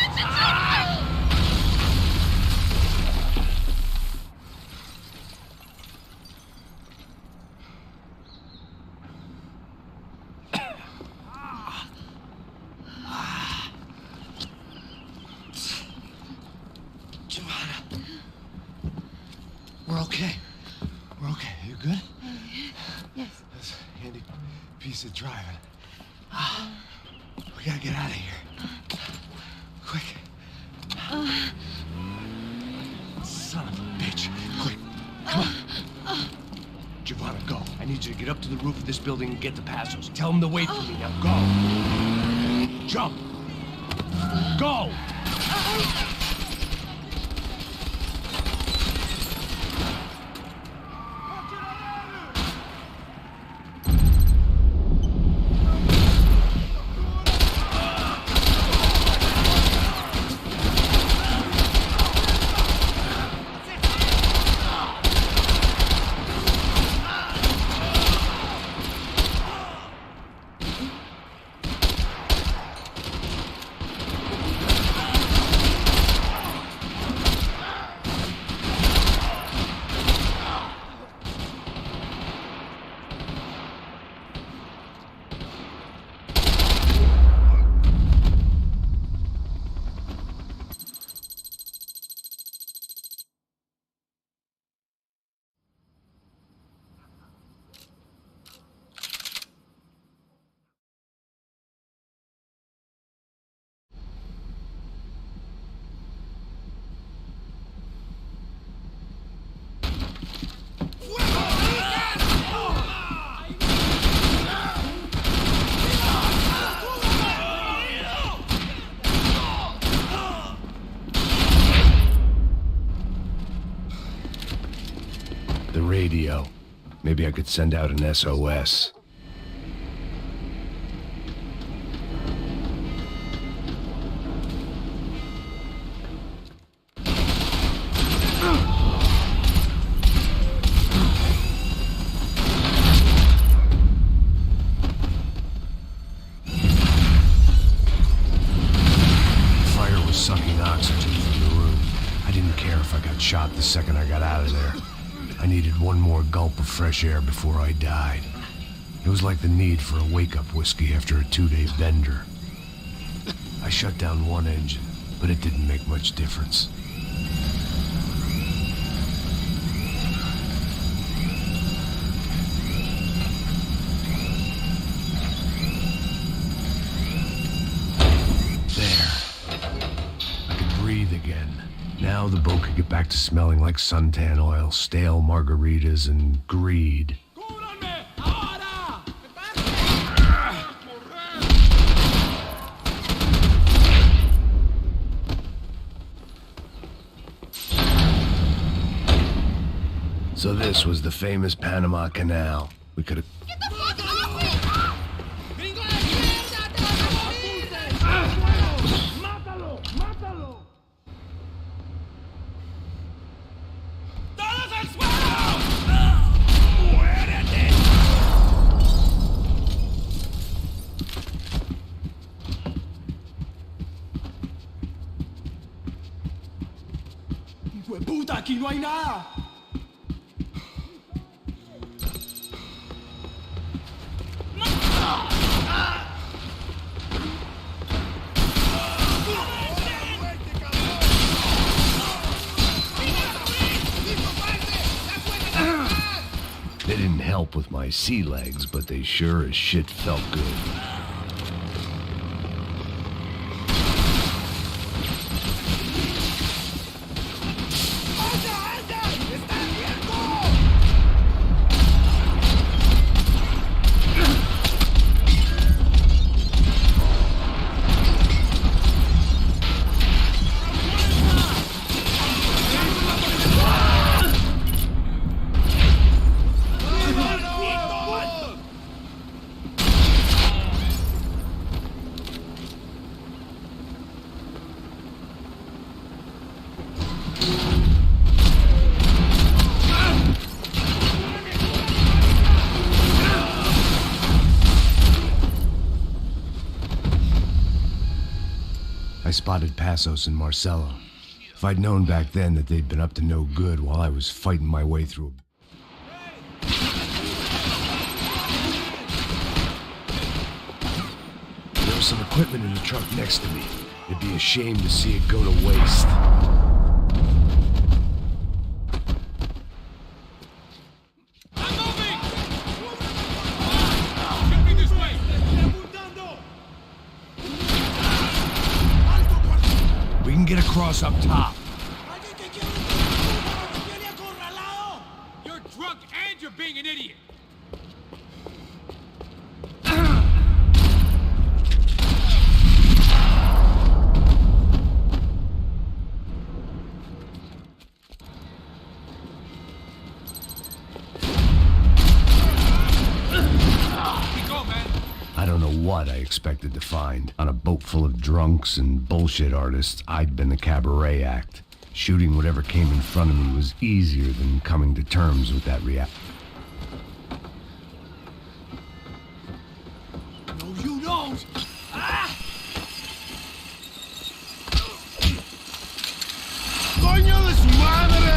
Giovanna. We're okay. We're okay. You good? Yes. That's a handy piece of driving. We gotta get out of here. Quick. Son of a bitch. Quick. Come on. Giovanna, go. I need you to get up to the roof of this building and get the Passos. Tell them to wait for me. Now go. Jump. Go. radio. Maybe I could send out an SOS. Sucking oxygen from the room. I didn't care if I got shot the second I got out of there. I needed one more gulp of fresh air before I died. It was like the need for a wake-up whiskey after a 2-day bender. I shut down one engine, but it didn't make much difference. Breathe again. Now the boat could get back to smelling like suntan oil, stale margaritas, and greed. So this was the famous Panama Canal. We could have... Get the fuck off me! ¡Puta, aquí no hay nada! They didn't help with my sea legs, but they sure as shit felt good. I spotted Passos and Marcelo. If I'd known back then that they'd been up to no good while I was fighting my way through There was some equipment in the truck next to me. It'd be a shame to see it go to waste. We can get across up top. You're drunk and you're being an idiot. I don't know what I expected to find. On a boat full of drunks and bullshit artists, I'd been the cabaret act. Shooting whatever came in front of me was easier than coming to terms with that reality. No, you don't! Ah! ¡Coño de su madre!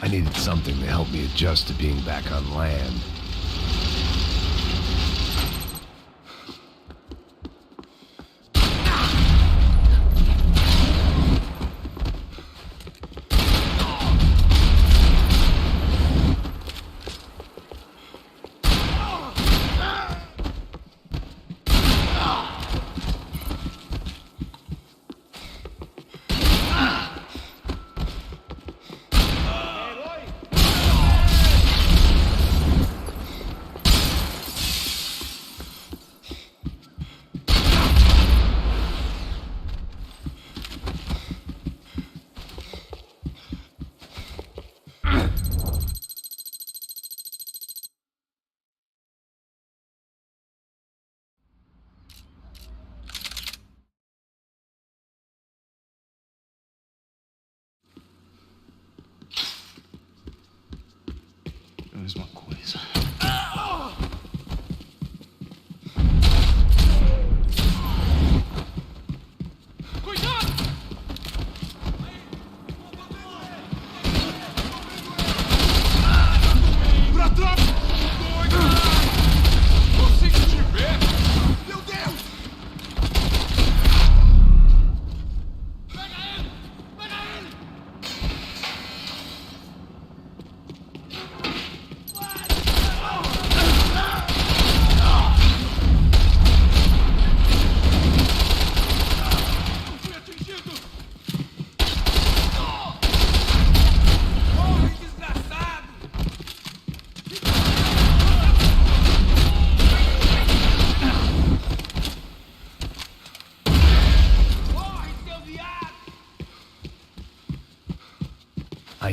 I needed something to help me adjust to being back on land.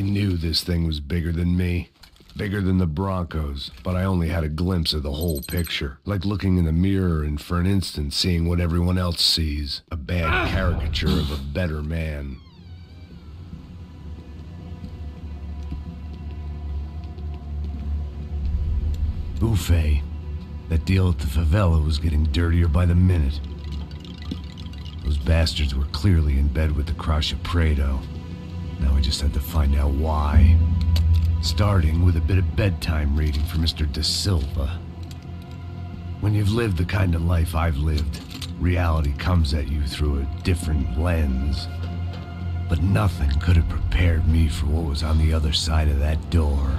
knew this thing was bigger than me. Bigger than the Broncos, but I only had a glimpse of the whole picture. Like looking in the mirror and for an instant seeing what everyone else sees. A bad caricature of a better man. Buffet. That deal at the favela was getting dirtier by the minute. Those bastards were clearly in bed with the Crash of Prado. Now I just had to find out why. Starting with a bit of bedtime reading for Mr. Da Silva. When you've lived the kind of life I've lived, reality comes at you through a different lens. But nothing could have prepared me for what was on the other side of that door.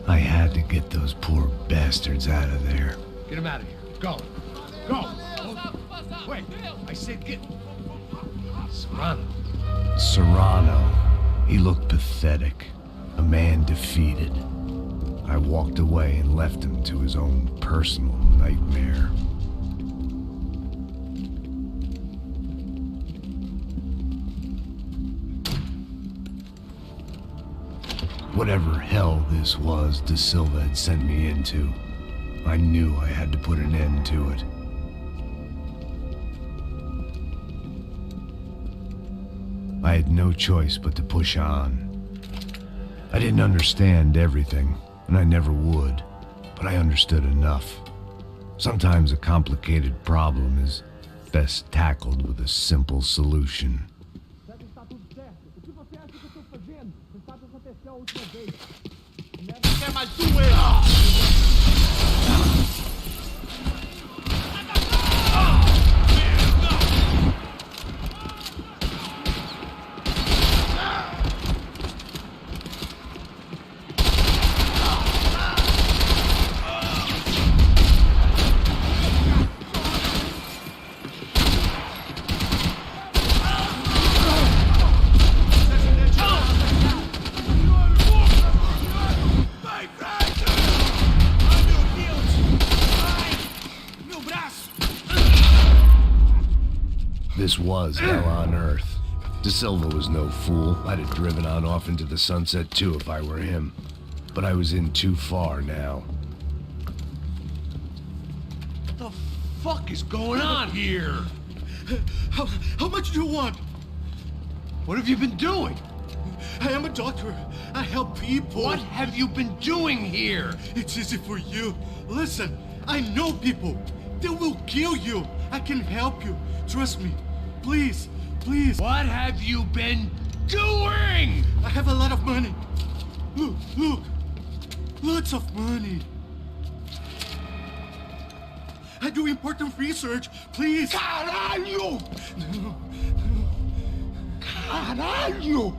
I had to get those poor bastards out of there. Get him out of here. Go. Go. Wait, I said get... Serrano. Serrano. He looked pathetic. A man defeated. I walked away and left him to his own personal nightmare. Whatever hell this was Da Silva had sent me into, I knew I had to put an end to it. I had no choice but to push on. I didn't understand everything, and I never would, but I understood enough. Sometimes a complicated problem is best tackled with a simple solution. This was hell on earth. Da Silva was no fool. I'd have driven on off into the sunset too if I were him. But I was in too far now. What the fuck is going on here? How much do you want? What have you been doing? I am a doctor. I help people. What have you been doing here? It's easy for you. Listen, I know people. They will kill you. I can help you. Trust me. Please, please. What have you been doing? I have a lot of money. Look, look. Lots of money. I do important research. Please. Caralho! No. Caralho!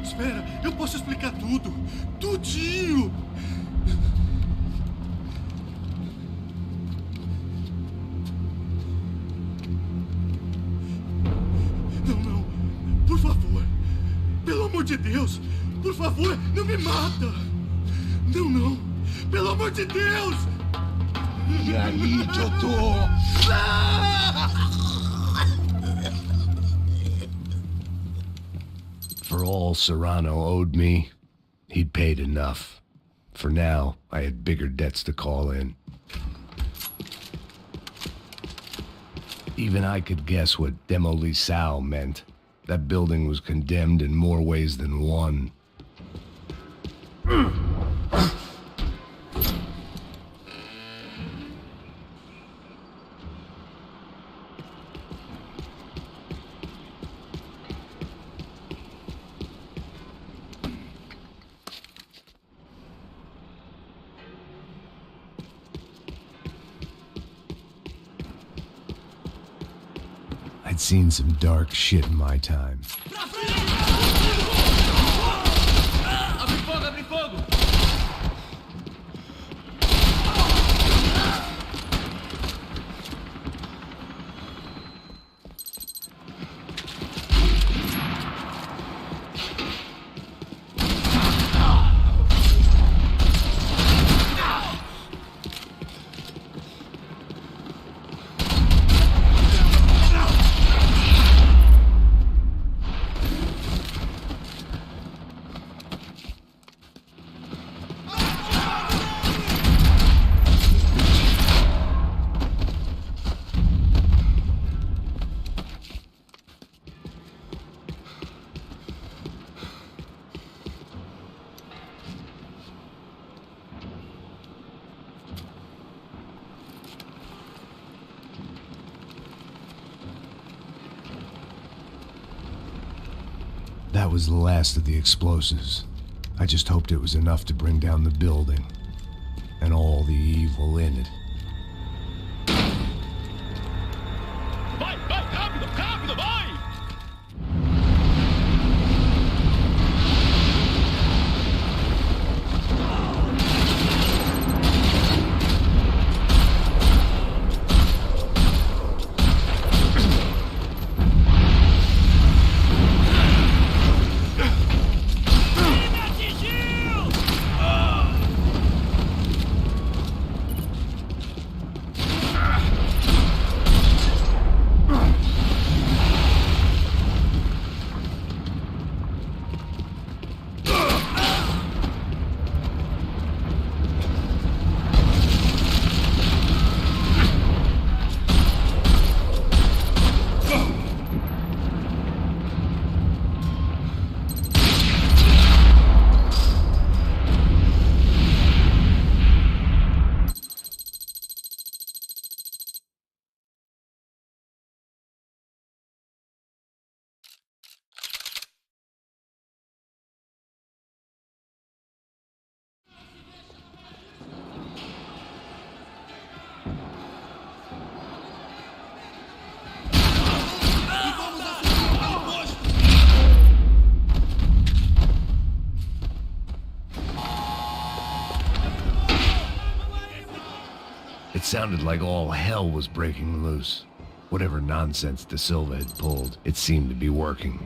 Espera. Eu posso explicar tudo. Tudinho. Não. Por favor. Pelo amor de Deus. Por favor, não me mata. Não. Pelo amor de Deus. E aí, doutor? For all Serrano owed me, he'd paid enough. For now, I had bigger debts to call in. Even I could guess what demolição meant. That building was condemned in more ways than one. I'd seen some dark shit in my time. Abre fogo! That was the last of the explosives. I just hoped it was enough to bring down the building and all the evil in it. Vai, vai, rápido, rápido, vai! It sounded like all hell was breaking loose. Whatever nonsense De Silva had pulled, it seemed to be working.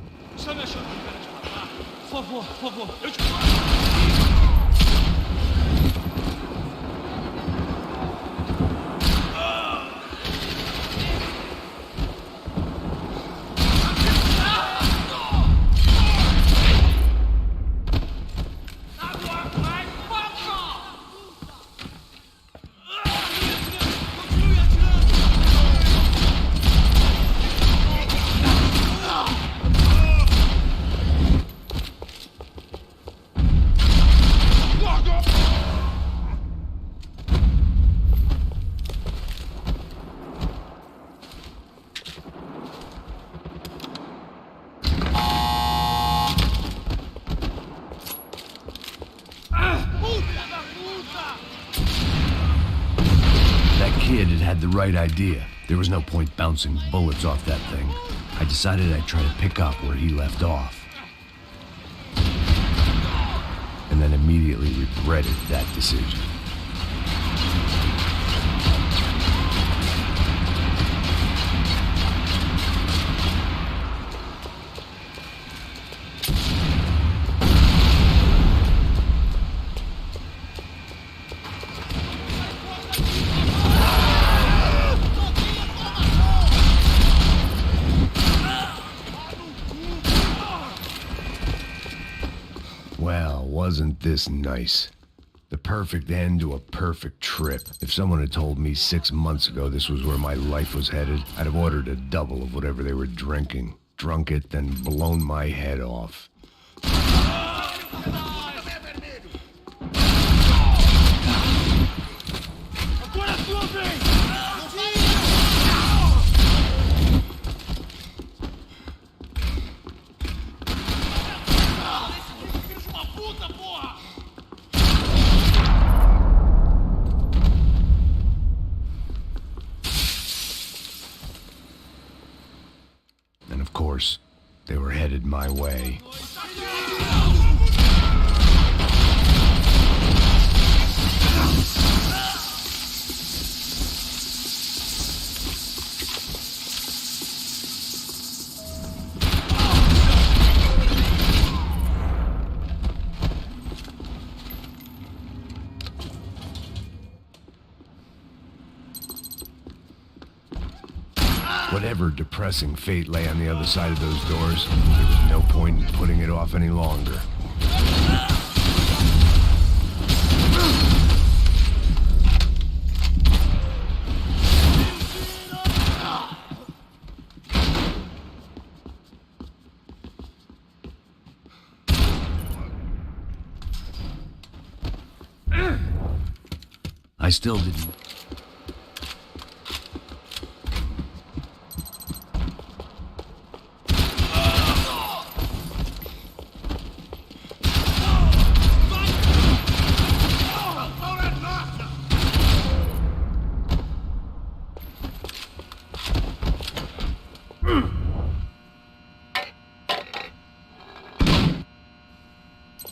Had the right idea. There was no point bouncing bullets off that thing. I decided I'd try to pick up where he left off. And then immediately regretted that decision. Well, wasn't this nice? The perfect end to a perfect trip. If someone had told me 6 months ago this was where my life was headed, I'd have ordered a double of whatever they were drinking, drunk it, then blown my head off. And of course, they were headed my way. Whatever depressing fate lay on the other side of those doors, there was no point in putting it off any longer. I still didn't.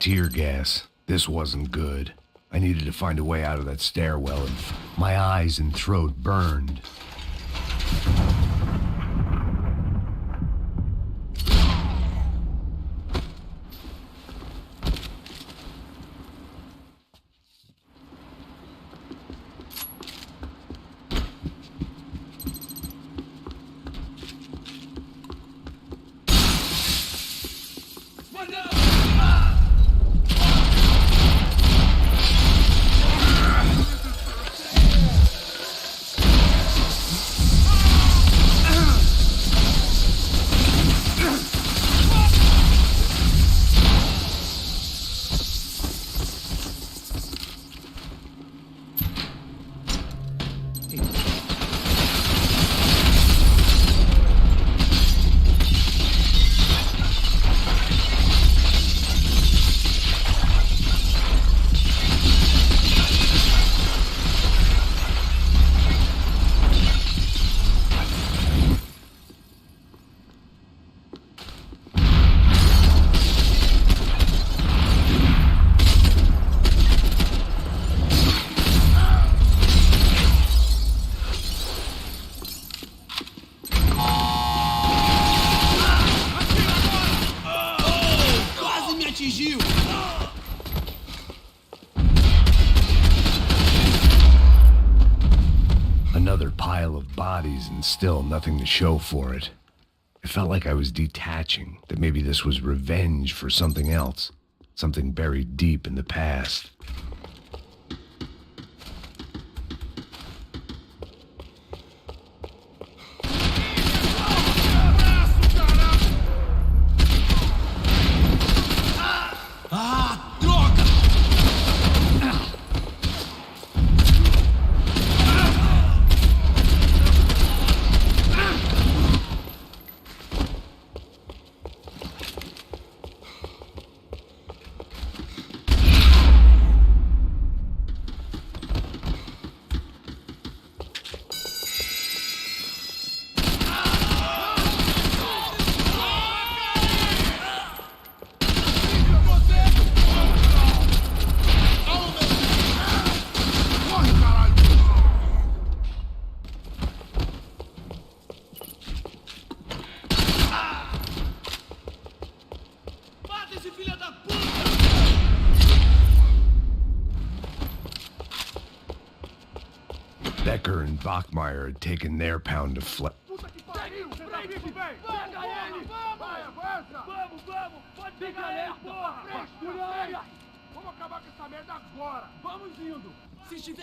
tear gas. This wasn't good. I needed to find a way out of that stairwell, and my eyes and throat burned. Another pile of bodies and still nothing to show for it. It felt like I was detaching, that maybe this was revenge for something else, something buried deep in the past. Becker and Bachmeyer had taken their pound of flesh.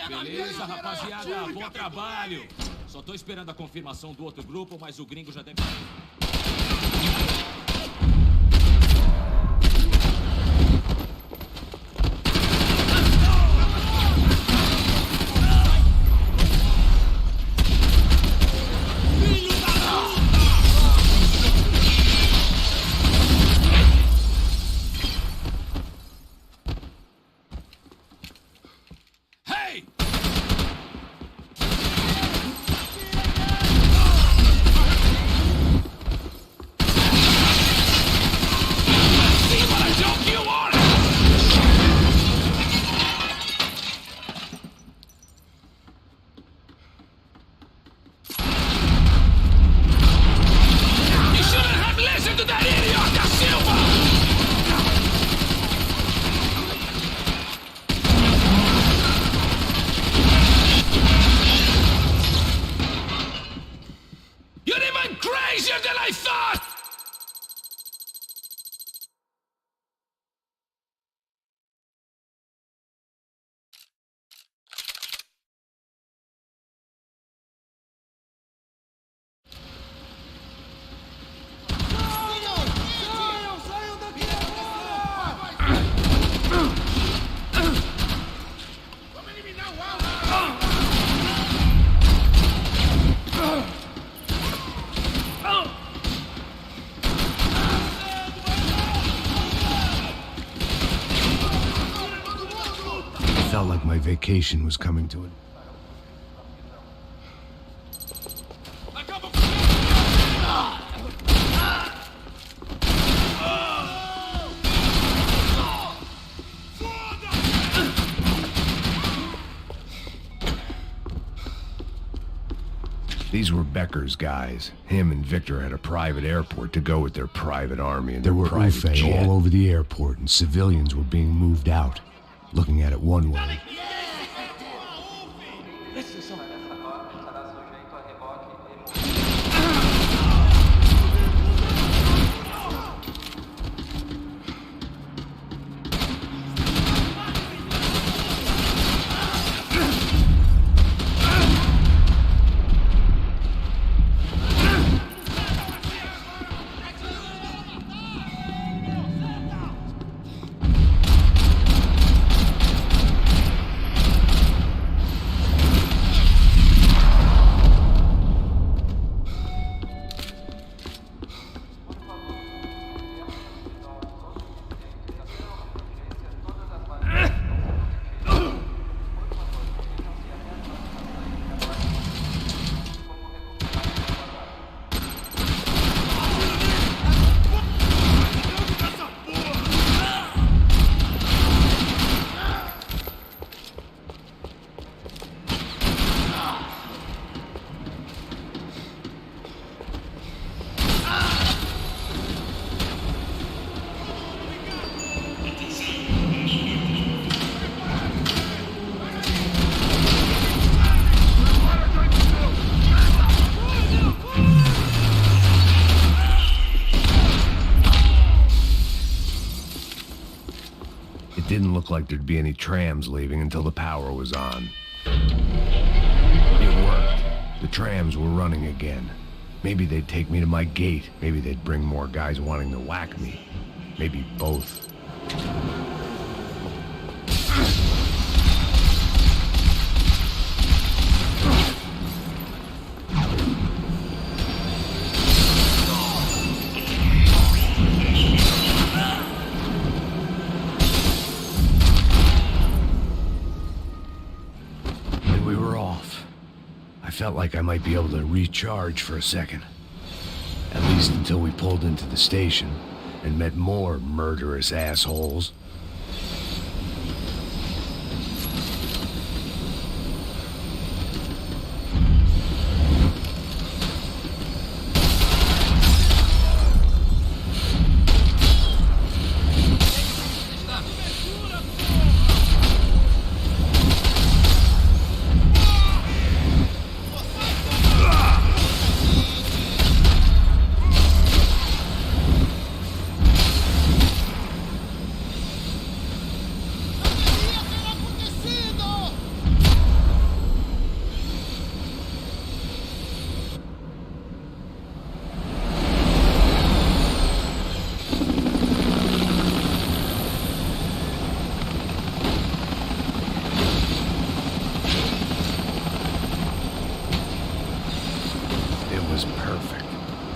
Beleza, rapaziada, bom trabalho. Só tô esperando a confirmação do outro grupo, mas o gringo já deve... Felt like my vacation was coming to an These were Becker's guys. Him and Victor had a private airport to go with their private army and There their were private Ufe jet. all over the airport, and civilians were being moved out. Looking at it one way, It didn't look like there'd be any trams leaving until the power was on. It worked. The trams were running again. Maybe they'd take me to my gate. Maybe they'd bring more guys wanting to whack me. Maybe both. I felt like I might be able to recharge for a second. At least until we pulled into the station and met more murderous assholes.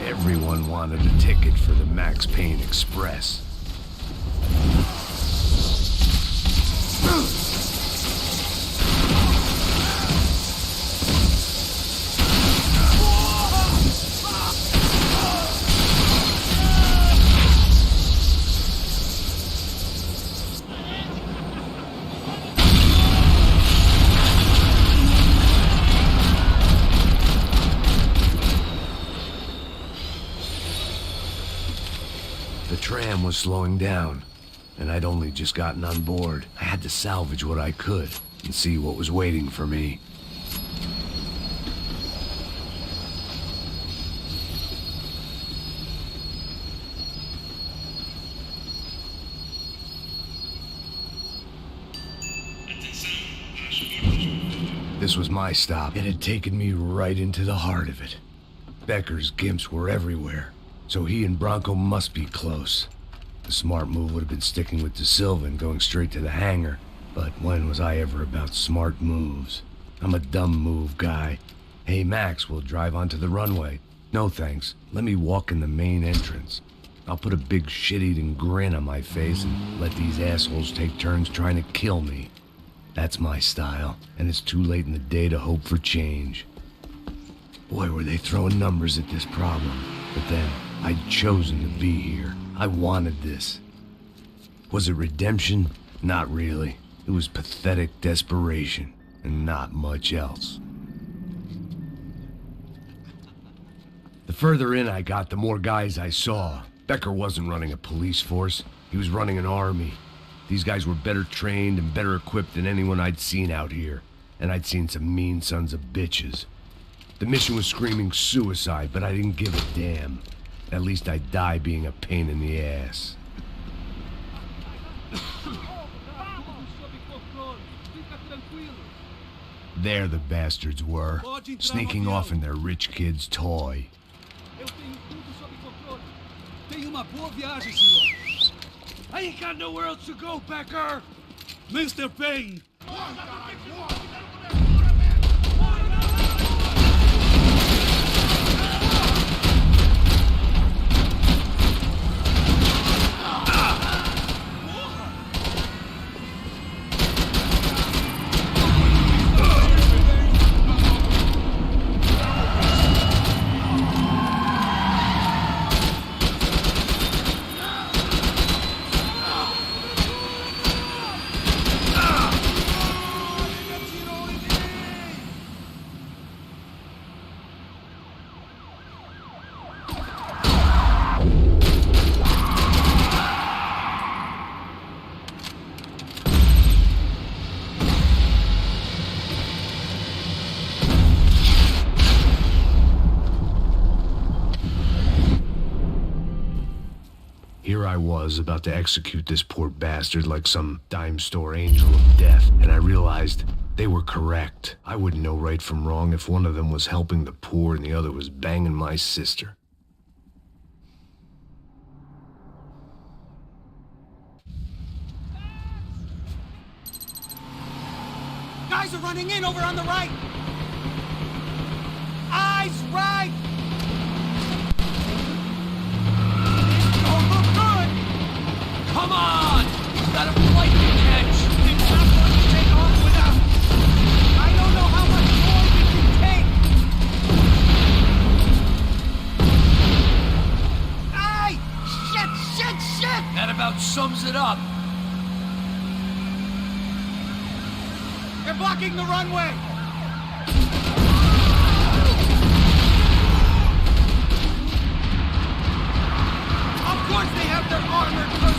Everyone wanted a ticket for the Max Payne Express. The tram was slowing down, and I'd only just gotten on board. I had to salvage what I could and see what was waiting for me. This was my stop. It had taken me right into the heart of it. Becker's gimps were everywhere. So he and Bronco must be close. The smart move would have been sticking with De Silva and going straight to the hangar. But when was I ever about smart moves? I'm a dumb move guy. Hey Max, we'll drive onto the runway. No thanks. Let me walk in the main entrance. I'll put a big shit-eating grin on my face and let these assholes take turns trying to kill me. That's my style, and it's too late in the day to hope for change. Boy, were they throwing numbers at this problem. But then, I'd chosen to be here. I wanted this. Was it redemption? Not really. It was pathetic desperation, and not much else. further in I got, the more guys I saw. Becker wasn't running a police force. He was running an army. These guys were better trained and better equipped than anyone I'd seen out here. And I'd seen some mean sons of bitches. The mission was screaming suicide, but I didn't give a damn. At least I'd die being a pain in the ass. There the bastards were, sneaking off in their rich kid's toy. I ain't got nowhere else to go, Becker! Mr. Payne! Here I was, about to execute this poor bastard like some dime store angel of death, and I realized they were correct. I wouldn't know right from wrong if one of them was helping the poor and the other was banging my sister. Guys are running in over on the right! Eyes right! Come on! We've got a flight to catch! It's not going to take off without... I don't know how much more we can take! Aye! Shit! That about sums it up. They're blocking the runway! Of course they have their armored personnel!